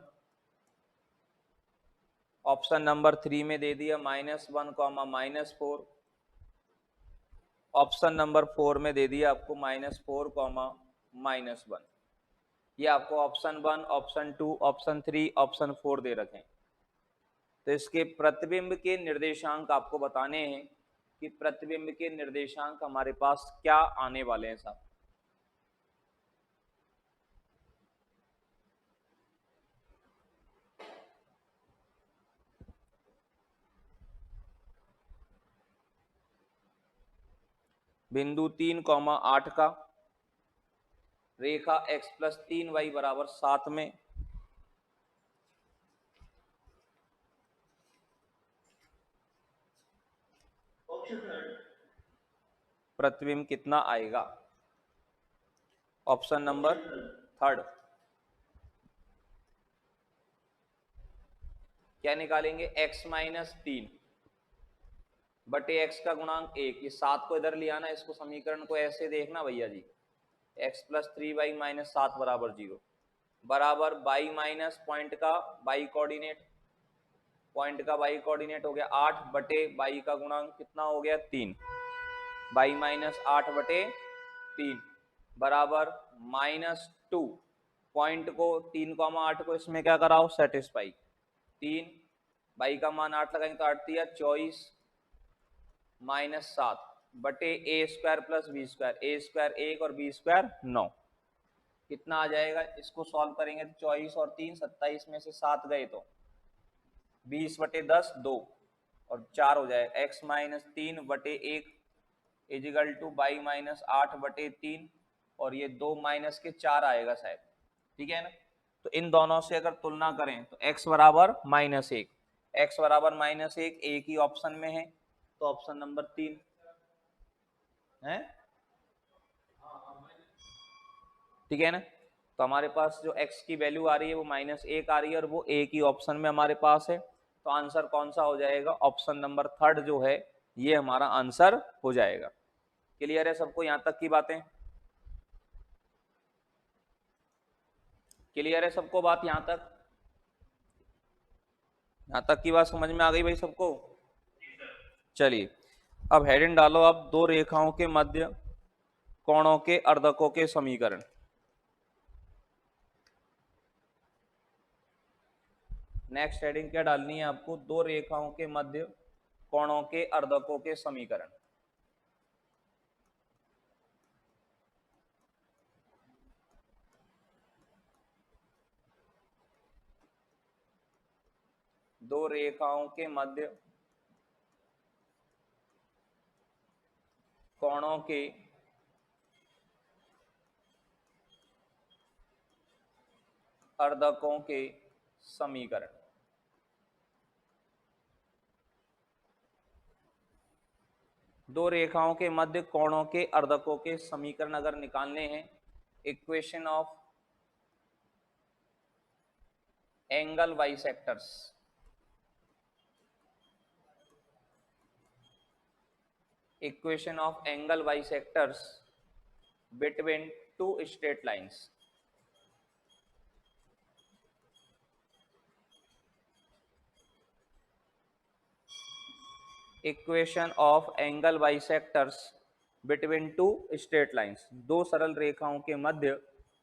ऑप्शन नंबर 3 में दे दिया -1, -4, ऑप्शन नंबर 4 में दे दिया आपको -4, -1। ये आपको ऑप्शन 1, ऑप्शन 2, ऑप्शन 3, ऑप्शन 4 दे रखे हैं। तो इसके प्रतिबिंब के निर्देशांक आपको बताने हैं कि प्रतिबिंब के निर्देशांक हमारे पास क्या आने वाले हैं साहब। बिंदु 3,8 का रेखा x प्लस 3y बराबर 7 में प्रतिबिंब कितना आएगा? ऑप्शन नंबर 3 क्या निकालेंगे? x माइनस 3 बटे x का गुणांक 1। ये 7 को इधर ले आना, इसको समीकरण को ऐसे देखना भैया जी, x प्लस 3y माइनस 7 बराबर 0, बराबर बाई माइनस पॉइंट का बाई कोऑर्डिनेट, पॉइंट का बाई कोऑर्डिनेट हो गया 8 बटे बाई का गुणांक कितना हो गया? 3, बाई माइनस 8 बटे 3 बराबर -2। पॉइंट को 3,8 को इसमें क्या कराओ? सेटिस्फाई। 3 बाई का मान 8 लगाएंगे तो 8 दिया 24 माइनस 7 बटे ए स्क्वायर प्लस बी स्क्वायर, ए स्क्वायर 1 और बी स्क्वायर 9, कितना आ जाएगा? इसको सॉल्व करेंगे तो 24 और 3 27 में से 7 गए तो 20 बटे 10 2 और 4 हो जाएगा, x माइनस 3 बटे 1 इजिकल टू बाई माइनस 8 बटे 3 और ये 2 माइनस के 4 आएगा शायद, ठीक है ना। तो इन दोनों से अगर तुलना करें तो x बराबर -1, x बराबर -1 एक ही ऑप्शन में है, तो ऑप्शन नंबर 3 है, ठीक है ना। तो हमारे पास जो x की वैल्यू आ रही है वो -1 आ रही है और वो एक ही ऑप्शन में हमारे पास है, तो आंसर कौन सा हो जाएगा? ऑप्शन नंबर 3 जो है ये हमारा आंसर हो जाएगा। क्लियर है सबको यहां तक की बातें? क्लियर है सबको बात यहां तक? यहां तक की बात समझ में आ गई भाई सबको? चलिए अब हेडिंग डालो, अब दो रेखाओं के मध्य कोणों के अर्धकों के समीकरण। नेक्स्ट हेडिंग क्या डालनी है आपको? दो रेखाओं के मध्य कोणों के अर्धकों के समीकरण। दो रेखाओं के मध्य कोणों के अर्धकों के समीकरण। दो रेखाओं के मध्य कोणों के अर्धकों के समीकरण अगर निकालने हैं, equation of angle bisectors, equation of angle bisectors between two straight lines. Equation of angle bisectors between two straight lines, दो सरल रेखाओं के मध्य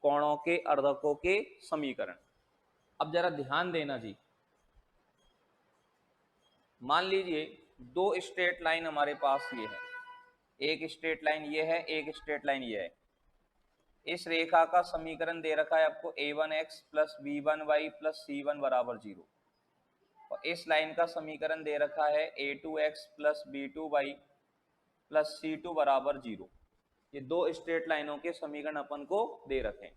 कोणों के अर्धकों के समीकरण। अब जरा ध्यान देना जी, मान लीजिए दो स्ट्रेट लाइन हमारे पास ये है, एक स्ट्रेट लाइन ये है, एक स्ट्रेट लाइन ये है। इस रेखा का समीकरण दे रखा है आपको a1x plus b1y plus c1 बराबर 0, और इस लाइन का समीकरण दे रखा है a2x plus b2y plus c2 बराबर 0। ये दो स्ट्रेट लाइनों के समीकरण अपन को दे रखे हैं।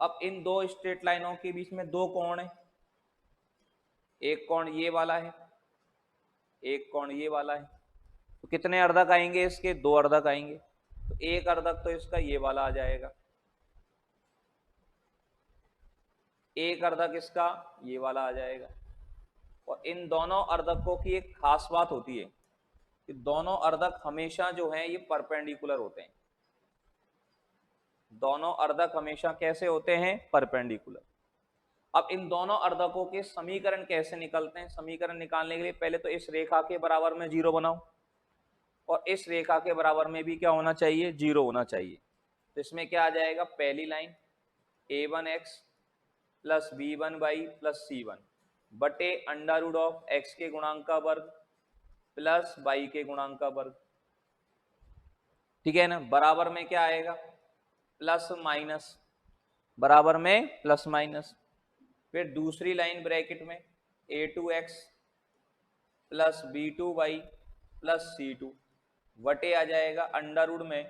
अब इन दो स्ट्रेट लाइनों के बीच में दो कोण है, एक कोण ये वाला है, एक कोण ये वाला है, तो कितने अर्धक आएंगे इसके? दो अर्धक आएंगे, तो एक अर्धक तो इसका ये वाला आ जाएगा, एक अर्धक इसका ये वाला आ जाएगा। और इन दोनों अर्धकों की एक खास बात होती है कि दोनों अर्धक हमेशा जो है ये परपेंडिकुलर होते हैं। दोनों अर्धक हमेशा कैसे होते हैं? परपेंडिकुलर। अब इन दोनों अर्धकों के समीकरण कैसे निकलते हैं? समीकरण निकालने के लिए पहले तो इस रेखा के बराबर में 0 बनाओ और इस रेखा के बराबर में भी क्या होना चाहिए? 0 होना चाहिए। तो इसमें क्या आ जाएगा? पहली line a1x plus b1y plus c1 बटे अंडर रूट ऑफ x के गुणांक का वर्ग प्लस y के गुणांक का वर्ग, ठीक है ना। बराबर में क्या आएगा? प्लस माइनस, बराबर में प्लस माइनस। फिर दूसरी लाइन ब्रैकेट में a2x plus b2y plus c2 वटे आ जाएगा अंडर रूट में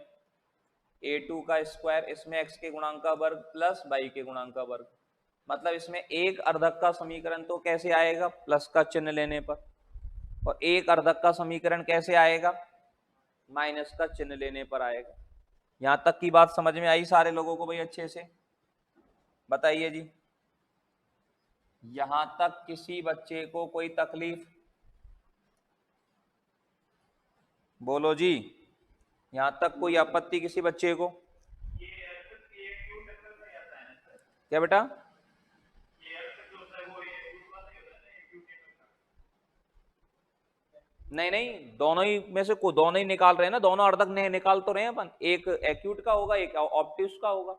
a2 का स्क्वायर, इसमें x के गुणांक का वर्ग प्लस y के गुणांक का वर्ग। मतलब इसमें एक अर्धक का समीकरण तो कैसे आएगा? प्लस का चिन्ह लेने पर, और एक अर्धक का समीकरण कैसे आएगा? माइनस का चिन्ह लेने पर आएगा। यहां तक की बात समझ में आई सारे लोगों को भाई? अच्छे से बताइए जी, यहां तक किसी बच्चे को कोई तकलीफ? बोलो जी, यहां तक कोई आपत्ति किसी बच्चे को? क्या बेटा? नहीं नहीं, दोनों ही में से को दोनों ही निकाल रहे हैं ना, दोनों अर्धक निकाल तो रहे हैं अपन, एक एक्यूट का होगा एक ऑब्ट्यूस का होगा।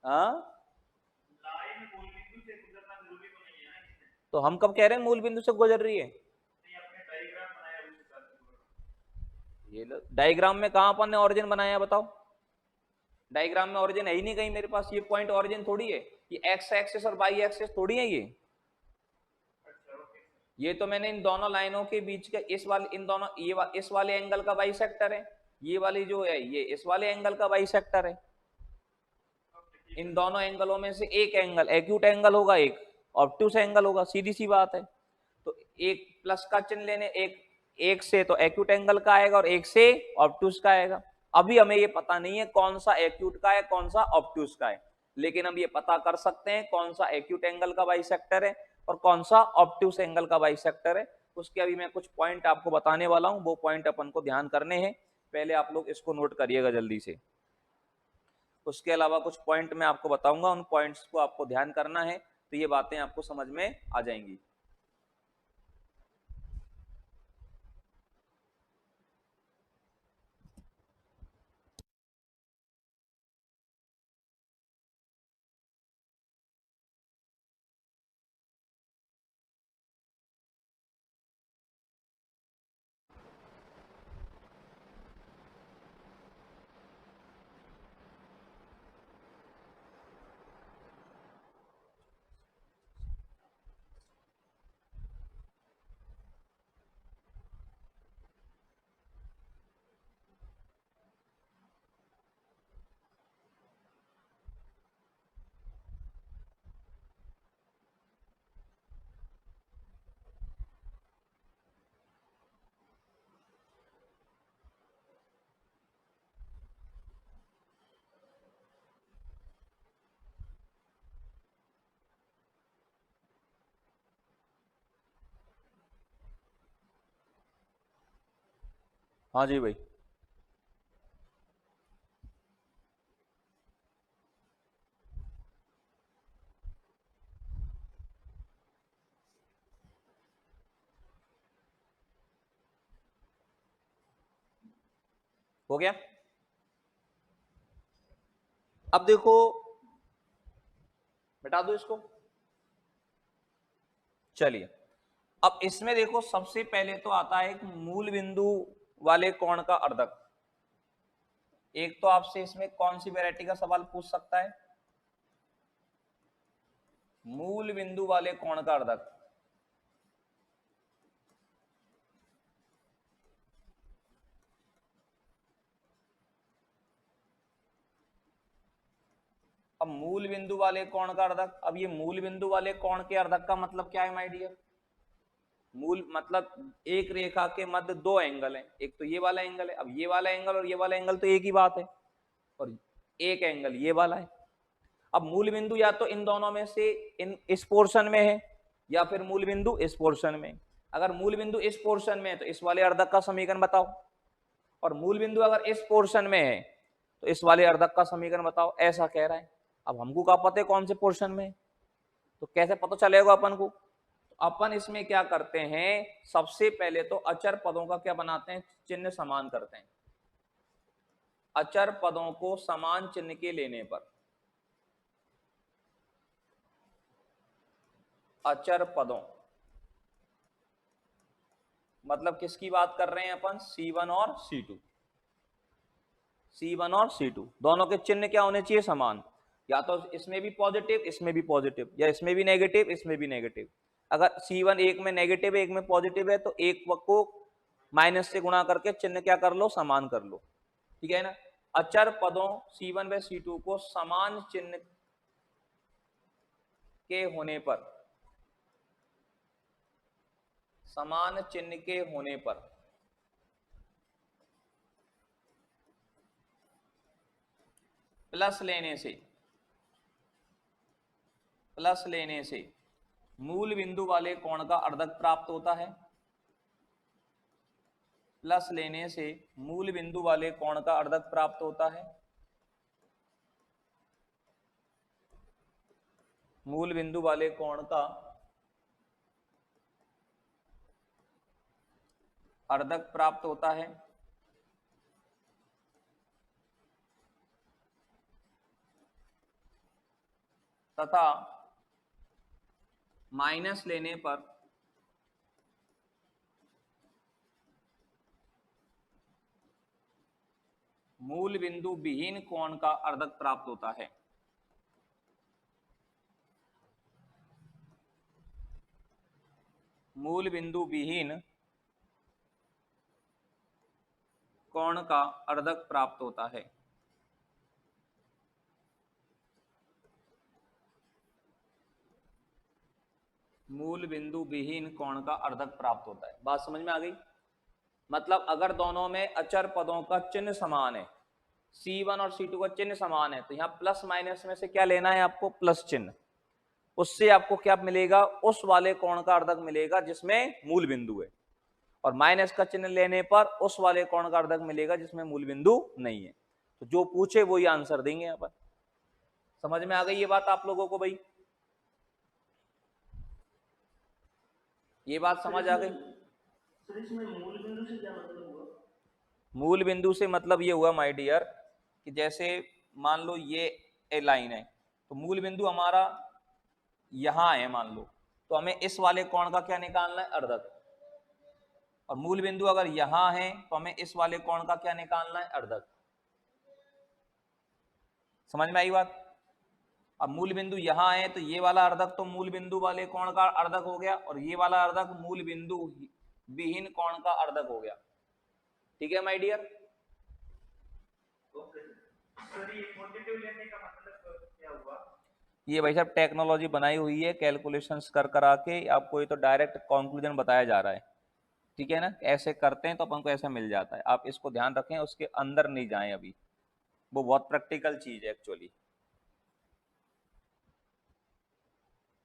हाँ, तो हम कब कह रहे हैं मूल बिंदु से गुजर रही है? ये लो डायग्राम में कहां अपन ने ओरिजिन बनाया बताओ? डायग्राम में ओरिजिन है ही नहीं कहीं मेरे पास। ये पॉइंट ओरिजिन थोड़ी है, ये एक्स एक्सिस और वाई एक्सिस थोड़ी है ये तो मैंने इन दोनों लाइनों के बीच का इस वाले इन दोनों इस वाले एंगल का बाई सेक्टर है, ये वाली जो है ये इस वाले एंगल का बाई सेक्टर है। इन दोनों एंगलों में से एक एंगल एक्यूट एंगल होगा, एक ऑब्टूस एंगल होगा, सीधी सी बात है। तो एक प्लस का चिन्ह लेने एक से तो एक्यूट एंगल का आएगा और एक से ऑब्टूस का आएगा। अभी हमें ये पता नहीं है कौन सा एक्यूट का है कौन सा ऑब्टूस का है, लेकिन हम ये पता कर सकते हैं कौन सा एक्यूट एंगल का बाइसेक्टर है और कौन सा ऑब्टूस एंगल का बाइसेक्टर है। उसके अभी मैं कुछ पॉइंट आपको बताने वाला हूं, वो पॉइंट अपन को ध्यान करने हैं। पहले आप लोग इसको नोट करिएगा जल्दी से। उसके अलावा कुछ पॉइंट मैं आपको बताऊंगा, उन पॉइंट्स को आपको ध्यान करना है, तो ये बातें आपको समझ में आ जाएंगी। हाँ जी भाई। हो गया? अब देखो, मिटा दो इसको। चलिए, अब इसमें देखो सबसे पहले तो आता है एक मूल बिंदु वाले कोण का अर्धक। एक तो आपसे इसमें कौन सी वैरायटी का सवाल पूछ सकता है? मूल बिंदु वाले कोण का अर्धक। अब मूल बिंदु वाले कोण का अर्धक, अब ये मूल बिंदु वाले कोण के अर्धक का मतलब क्या है माय डियर? मूल मतलब एक रेखा के मध्य दो एंगल हैं, एक तो ये वाला एंगल है, अब ये वाला एंगल और ये वाला एंगल तो एक ही बात है, और एक एंगल ये वाला है। अब मूल बिंदु या तो इन दोनों में से इस पोर्शन में है या फिर मूल बिंदु इस पोर्शन में। अगर मूल बिंदु इस पोर्शन में है तो इस वाले अर्धक का समीकरण बताओ, और मूल बिंदु अगर इस पोर्शन में है तो इस वाले अर्धक का समीकरण बताओ, ऐसा कह रहा है। अब हमको क्या पता है कौन से पोर्शन में है, तो कैसे पता चलेगा अपन को? तो अपन इसमें क्या करते हैं, सबसे पहले तो अचर पदों का क्या बनाते हैं, चिन्ह समान करते हैं। अचर पदों को समान चिन्ह के लेने पर, अचर पदों मतलब किसकी बात कर रहे हैं अपन, C1 और C2। C1 और C2 दोनों के चिन्ह क्या होने चाहिए, समान। या तो इसमें भी पॉजिटिव इसमें भी पॉजिटिव, या इसमें भी नेगेटिव इसमें भी नेगेटिव। अगर C1 एक में नेगेटिव है एक में पॉजिटिव है तो एक को माइनस से गुणा करके चिन्ह क्या कर लो, समान कर लो, ठीक है ना। अचर पदों C1 व C2 को समान चिन्ह के होने पर, समान चिन्ह के होने पर प्लस लेने से, प्लस लेने से मूल बिंदु वाले कोण का अर्धक प्राप्त होता है। प्लस लेने से मूल बिंदु वाले कोण का अर्धक प्राप्त होता है। मूल बिंदु वाले कोण का अर्धक प्राप्त होता है। तथा माइनस लेने पर मूल बिंदु विहीन कोण का अर्धक प्राप्त होता है। मूल बिंदु विहीन कोण का अर्धक प्राप्त होता है। मूल बिंदु विहीन कोण का अर्धक प्राप्त होता है। बात समझ में आ गई? मतलब अगर दोनों में अचर पदों का चिन्ह समान है, C1 और C2 का चिन्ह समान है, तो यहाँ प्लस माइनस में से क्या लेना है आपको? प्लस चिन्ह। उससे आपको क्या मिलेगा? उस वाले कोण का अर्धक मिलेगा जिसमें मूल बिंदु है, और माइनस का चिन्ह लेने पर उस वाले कोण का अर्धक मिलेगा जिसमें मूल बिंदु नहीं है। तो जो पूछे वो ही आंसर देंगे यहाँ पर। समझ में आ गई ये बात आप लोगों को? भाई ये बात समझ आ गई? सर इसमें मूल बिंदु से क्या मतलब हुआ? मूल बिंदु से मतलब ये हुआ माय डियर कि जैसे मान लो ये ए लाइन है, तो मूल बिंदु हमारा यहां है मान लो, तो हमें इस वाले कोण का क्या निकालना है? अर्धक। और मूल बिंदु अगर यहां है तो हमें इस वाले कोण का क्या निकालना है? अर्धक। समझ में आई बात? अब मूल बिंदु यहां है तो ये वाला अर्धक तो मूल बिंदु वाले कोण का अर्धक हो गया, और ये वाला अर्धक मूल बिंदु विहीन कोण का अर्धक हो गया। ठीक है माय डियर? सर ये पॉजिटिव लेने का मतलब क्या हुआ? ये भाई साहब टेक्नोलॉजी बनाई हुई है, कैलकुलेशंस कर करा के आपको ये तो डायरेक्ट कंक्लूजन बताया जा रहा है। ठीक है ना? ऐसे करते हैं तो अपन को ऐसा मिल जाता है। आप इसको ध्यान रखें, उसके अंदर नहीं जाएं अभी, वो बहुत प्रैक्टिकल चीज है एक्चुअली।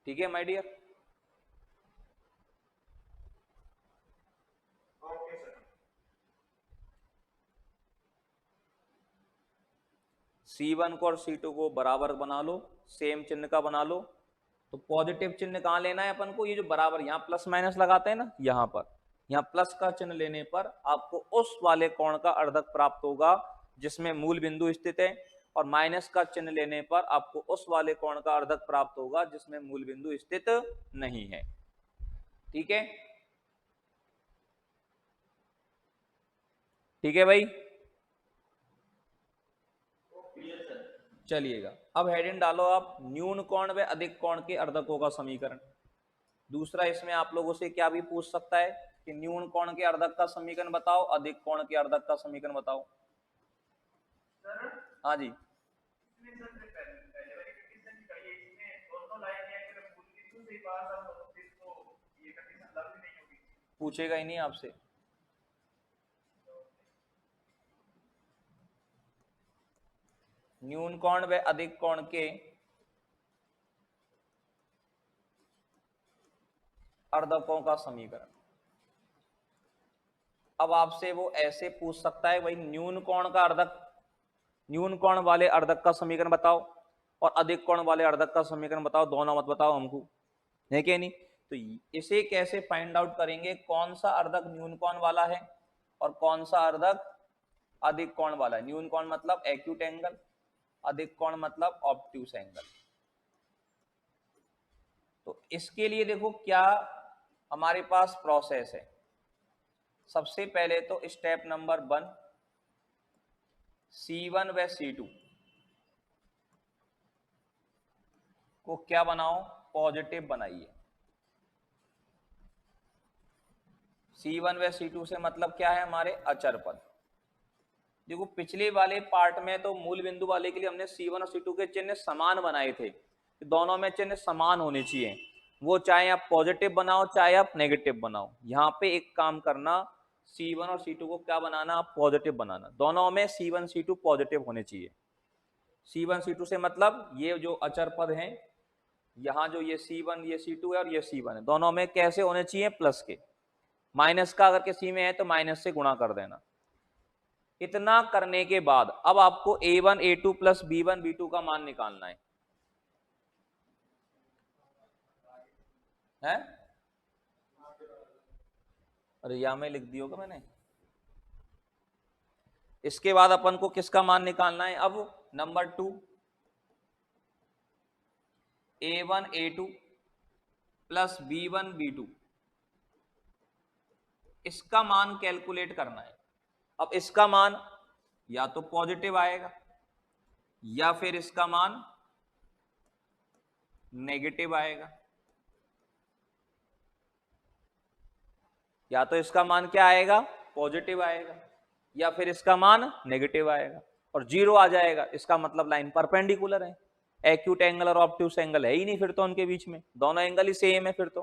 ठीक है my dear? Okay sir. C1 को और C2 को बराबर बना लो, सेम चिन्ह का बना लो। तो पॉजिटिव चिन्ह कहाँ लेना है अपन को? ये जो बराबर यहाँ प्लस माइनस लगाते हैं ना, यहाँ पर, यहाँ प्लस का चिन्ह लेने पर आपको उस वाले कोण का अर्धक प्राप्त होगा जिसमें मूल बिंदु स्थित है, और माइनस का चिन्ह लेने पर आपको उस वाले कोण का अर्धक प्राप्त होगा जिसमें मूल बिंदु स्थित नहीं है। ठीक है? ठीक है भाई? चलिएगा, अब हेडिंग डालो आप, न्यून कोण व अधिक कोण के अर्धकों का समीकरण। दूसरा इसमें आप लोगों से क्या भी पूछ सकता है कि न्यून कोण के अर्धक का समीकरण बताओ, अधिक कोण के अर्धक का समीकरण बताओ। हाँ जी, पूछेगा ही नहीं आपसे। न्यून कोण व अधिक कोण के अर्धकों का समीकरण। अब आपसे वो ऐसे पूछ सकता है भाई न्यून कोण का अर्धक, न्यून कोण वाले अर्धक का समीकरण बताओ और अधिक कोण वाले अर्धक का समीकरण बताओ, दोनों मत बताओ हमको, है कि नहीं? तो इसे कैसे फाइंड आउट करेंगे? कौन सा अर्धक न्यून कोण वाला है और कौन सा अर्धक अधिक कोण वाला है? न्यून कोण मतलब एक्यूट एंगल, अधिक कोण मतलब ऑब्ट्यूस एंगल। तो इसके लिए देखो क्या हमारे पास प्रोसेस है। सबसे पहले तो स्टेप नंबर 1, C1 व C2 को क्या बनाओ? पॉजिटिव बनाइए। C1 व C2 से मतलब क्या है? हमारे अचर पद। देखो पिछले वाले पार्ट में तो मूल बिंदु वाले के लिए हमने C1 और C2 के चिन्ह समान बनाए थे, दोनों में चिन्ह समान होने चाहिए, वो चाहे आप पॉजिटिव बनाओ चाहे आप नेगेटिव बनाओ। यहाँ पे एक काम करना, C1 और C2 को क्या बनाना? आप पॉजिटिव बनाना। दोनों में C1 C2 पॉजिटिव होने चाहिए। C1 C2 से मतलब ये जो अचर पद हैं, यहाँ जो ये C1 ये C2 है और ये C1 है, दोनों में कैसे होने चाहिए? प्लस के। माइनस का अगर किसी में है तो माइनस से गुणा कर देना। इतना करने के बाद अब आपको A1 A2 plus B1 B2 का मान निकालना है। हैं? अरे या में लिख दिया होगा मैंने। इसके बाद अपन को किसका मान निकालना है? अब number 2, A1 A2 plus B1 B2, इसका मान कैलकुलेट करना है। अब इसका मान या तो पॉजिटिव आएगा या फिर इसका मान नेगेटिव आएगा। या तो इसका मान क्या आएगा, पॉजिटिव आएगा, या फिर इसका मान नेगेटिव आएगा। और जीरो आ जाएगा, इसका मतलब लाइन परपेंडिकुलर है। एक्यूट एंगल और ऑब्ट्यूस एंगल है ही नहीं फिर तो उनके बीच में, दोनों एंगल ही सेम है फिर तो,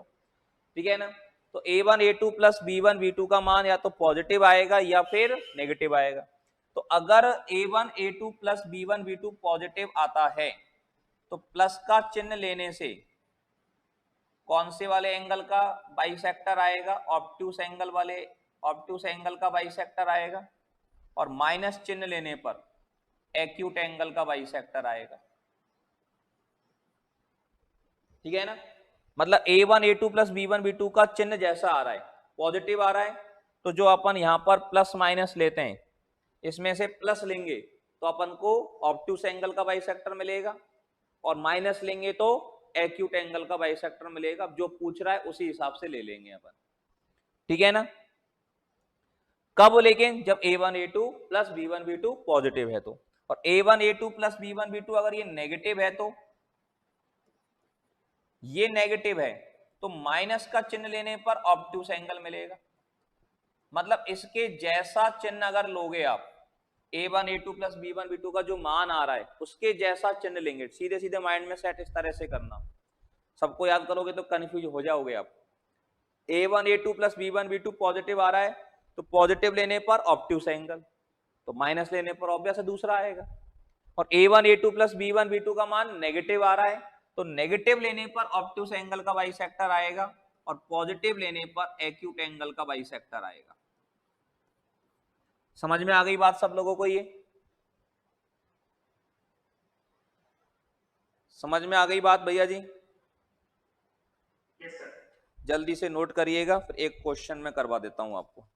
ठीक है ना। तो A1 A2 plus B1 B2 का मान या तो पॉजिटिव आएगा या फिर नेगेटिव आएगा। तो अगर A1 A2 plus B1 B2 positive आता है तो प्लस का चिन्ह लेने से कौन से वाले एंगल का बाइसेक्टर आएगा, ऑब्ट्यूस एंगल का बाइसेक्टर आएगा, और माइनस चिन्ह लेने पर एक्यूट एंगल का बाइसेक्टर आएगा, ठीक है ना। मतलब A1 A2 plus B1 B2 का चिन्ह जैसा आ रहा है, पॉजिटिव आ रहा है, तो जो अपन यहां पर प्लस माइनस लेते हैं इसमें से प्लस लेंगे तो अपन को ऑब्ट्यूस एंगल का बाइसेक्टर मिलेगा, और माइनस लेंगे तो एक्यूट एंगल का बाइसेक्टर मिलेगा। जो पूछ रहा है उसी हिसाब से ले लेंगे अपन, ठीक है ना। कब लेकिन जब A1 A2 plus B1 B2 positive है तो, और A1 A2 plus B1 B2 अगर ये नेगेटिव है तो, ये नेगेटिव है तो माइनस का चिन्ह लेने पर ऑब्ट्यूस एंगल मिलेगा। मतलब इसके जैसा चिन्ह अगर लोगे आप, A1 A2 plus B1 B2 का जो मान आ रहा है उसके जैसा चिन्ह लेंगे, सीधे सीधे माइंड में सेट इस तरह से करना, सबको याद करोगे तो कंफ्यूज हो जाओगे आप। A1 A2 plus B1 B2 positive आ रहा है तो पॉजिटिव लेने पर ऑब्ट्यूस एंगल, तो माइनस लेने पर ऑब्वियस दूसरा आएगा। और A1 A2 plus B1 B2 का मान नेगेटिव आ रहा है तो नेगेटिव लेने पर ऑब्ट्यूस एंगल का बाइसेक्टर आएगा, और पॉजिटिव लेने पर एक्यूट एंगल का बाइसेक्टर आएगा। समझ में आ गई बात सब लोगों को? ये समझ में आ गई बात भैया जी? Yes sir. जल्दी से नोट करिएगा, फिर एक क्वेश्चन में करवा देता हूं आपको।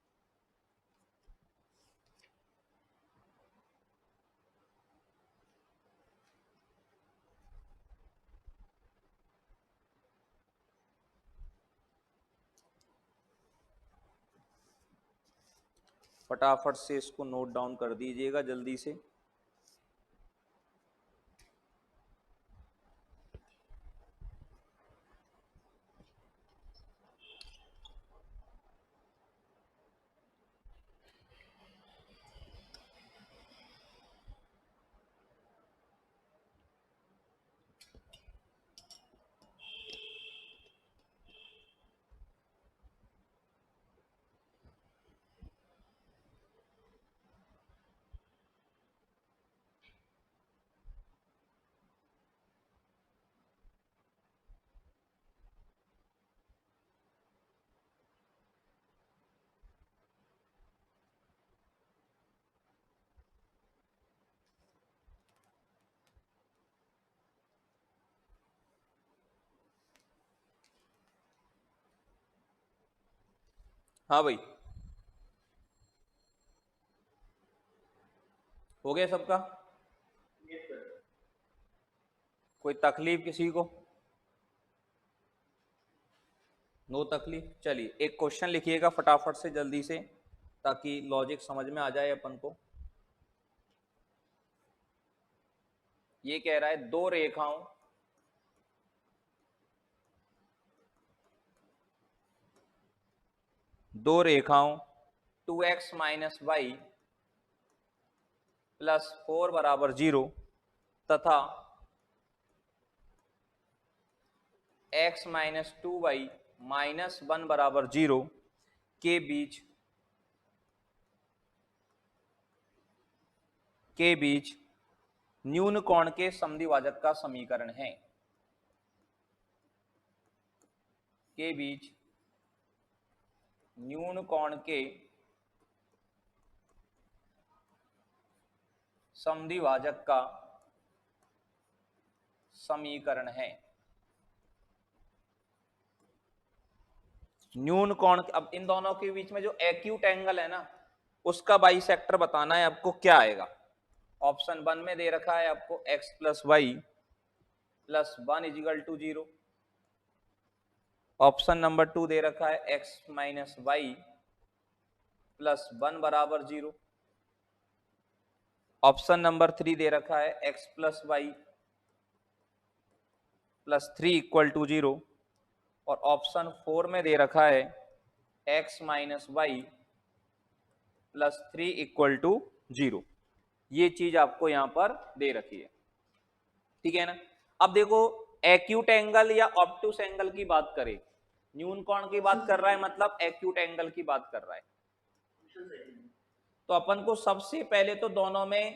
फटाफट से इसको नोट डाउन कर दीजिएगा जल्दी से। हाँ भाई, हो गया सबका? Yes sir. कोई तकलीफ किसी को? नो तकलीफ। चलिए एक क्वेश्चन लिखिएगा फटाफट से जल्दी से, ताकि लॉजिक समझ में आ जाए अपन को। ये कह रहा है दो रेखाओं 2x माइनस वाई प्लस 4 बराबर 0 तथा x माइनस 2y माइनस 1 बराबर 0 के बीच न्यून कोण के समद्विभाजक का समीकरण है। के बीच न्यून कोण के समद्विभाजक का समीकरण है। न्यून कोण, अब इन दोनों के बीच में जो एक्यूट एंगल है ना, उसका बाइसेक्टर बताना है आपको। क्या आएगा? ऑप्शन 1 में दे रखा है आपको x plus Y plus 1 equal to 0। Option number 2 दे रखा है x माइनस वाई प्लस 1 बराबर 0। ऑप्शन नंबर 3 दे रखा है x plus Y plus 3 equal to 0। और ऑप्शन 4 में दे रखा है x minus Y plus 3 equal to 0। ये चीज आपको यहां पर दे रखी है, ठीक है ना। अब देखो एक्यूट एंगल या ऑब्टूस एंगल की बात करें, न्यून कोण की बात कर रहा है, मतलब एक्यूट एंगल की बात कर रहा है। तो अपन को सबसे पहले तो दोनों में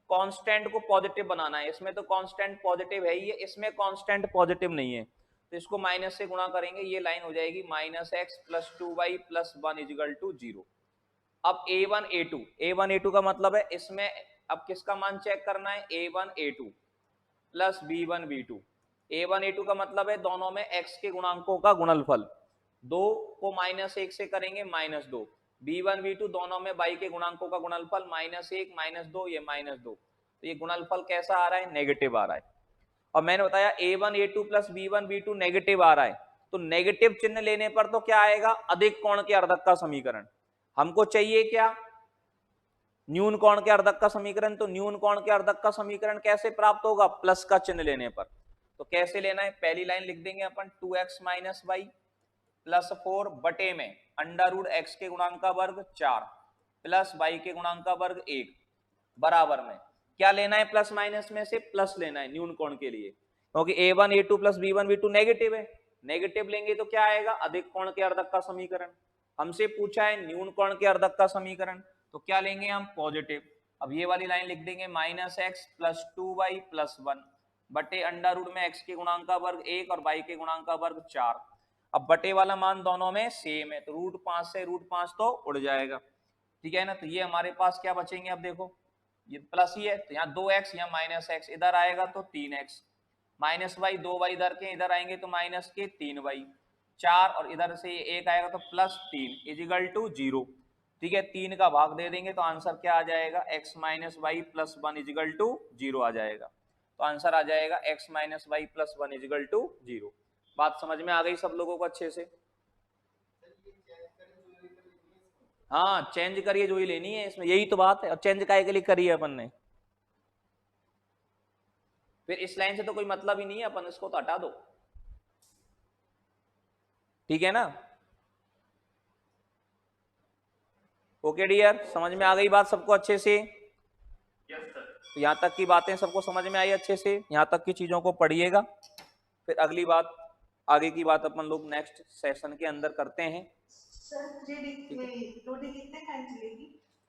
कांस्टेंट को पॉजिटिव बनाना है। इसमें तो कांस्टेंट पॉजिटिव है ही है, इसमें कांस्टेंट पॉजिटिव नहीं है, तो इसको माइनस से गुणा करेंगे, ये लाइन हो जाएगी minus X plus 2y plus 1 equal to 0। अब a1 a2 का मतलब है इसमें अब किसका मान चेक करना है, a1 a2 plus b1 b2। a1 a2 का मतलब है दोनों में x के गुणांकों का गुणनफल, 2 को माइनस 1 से करेंगे माइनस 2। b1 b2 दोनों में y के गुणांकों का गुणनफल माइनस 1 माइनस 2, ये माइनस 2, तो ये गुणनफल कैसा आ रहा है, नेगेटिव आ रहा है। और मैंने बताया a1 a2 plus b1 b2 negative आ रहा है, तो नेगेटिव चिन्ह लेने पर तो क्या आएगा, अधिक कोण के अर्धक का समीकरण। हमको चाहिए क्या, न्यून कोण के अर्धक का समीकरण। तो न्यून कोण के अर्धक का समीकरण कैसे प्राप्त होगा, प्लस का चिन्ह लेने पर। तो कैसे लेना है, पहली लाइन लिख देंगे अपन 2x माइनस वाई प्लस 4 बटे में अंडर रूट x के गुणांक का वर्ग 4 प्लस y के गुणांक का वर्ग 1 बराबर में क्या लेना है, प्लस माइनस में से प्लस लेना है न्यून कोण के लिए, क्योंकि a1 a2 plus b1 b2 negative है। नेगेटिव लेंगे तो क्या आएगा, अधिक कोण के अर्धक का समीकरण। हमसे पूछा है न्यून कोण के अर्धक का समीकरण, तो क्या लेंगे हम, पॉजिटिव। अब ये वाली लाइन लिख देंगे minus X plus 2y plus 1 बटे अंडर रूट में x के गुणांक का वर्ग 1 और y के गुणांक का वर्ग 4। अब बटे वाला मान दोनों में सेम है, तो रूट 5 से रूट 5 तो उड़ जाएगा, ठीक है ना। तो ये हमारे पास क्या बचेंगे, अब देखो ये प्लस ही है, तो यहाँ 2x, यहाँ माइनस एक्स, इधर आएगा तो 3x माइनस वाई, 2y इधर के इधर आएंगे तो माइनस के 3y 4, और इधर से ये 1 आएगा तो प्लस 3 इजिकल टू 0, ठीक है। 3 का भाग दे देंगे तो आंसर क्या आ जाएगा, x minus Y plus 1 equal to 0 आ जाएगा। तो आंसर आ जाएगा x minus Y plus 1 equal to 0। बात समझ में आ गई सब लोगों को अच्छे से। हाँ चेंज करिए, जो ही लेनी है इसमें, यही तो बात है। और चेंज काय के लिए करी है अपन ने, फिर इस लाइन से तो कोई मतलब ही नहीं है, अपन इसको तो हटा दो, ठीक है ना। ओके डियर, समझ में आ गई बात सबको अच्छे से। Yes sir. तो यहाँ तक की बातें सबको समझ में आई अच्छे से, यहाँ तक की चीजों को पढ़िएगा। फिर अगली बात, आगे की बात अपन लोग नेक्स्ट सेशन के अंदर करते हैं। सर 2D कितने टाइम चलेगी?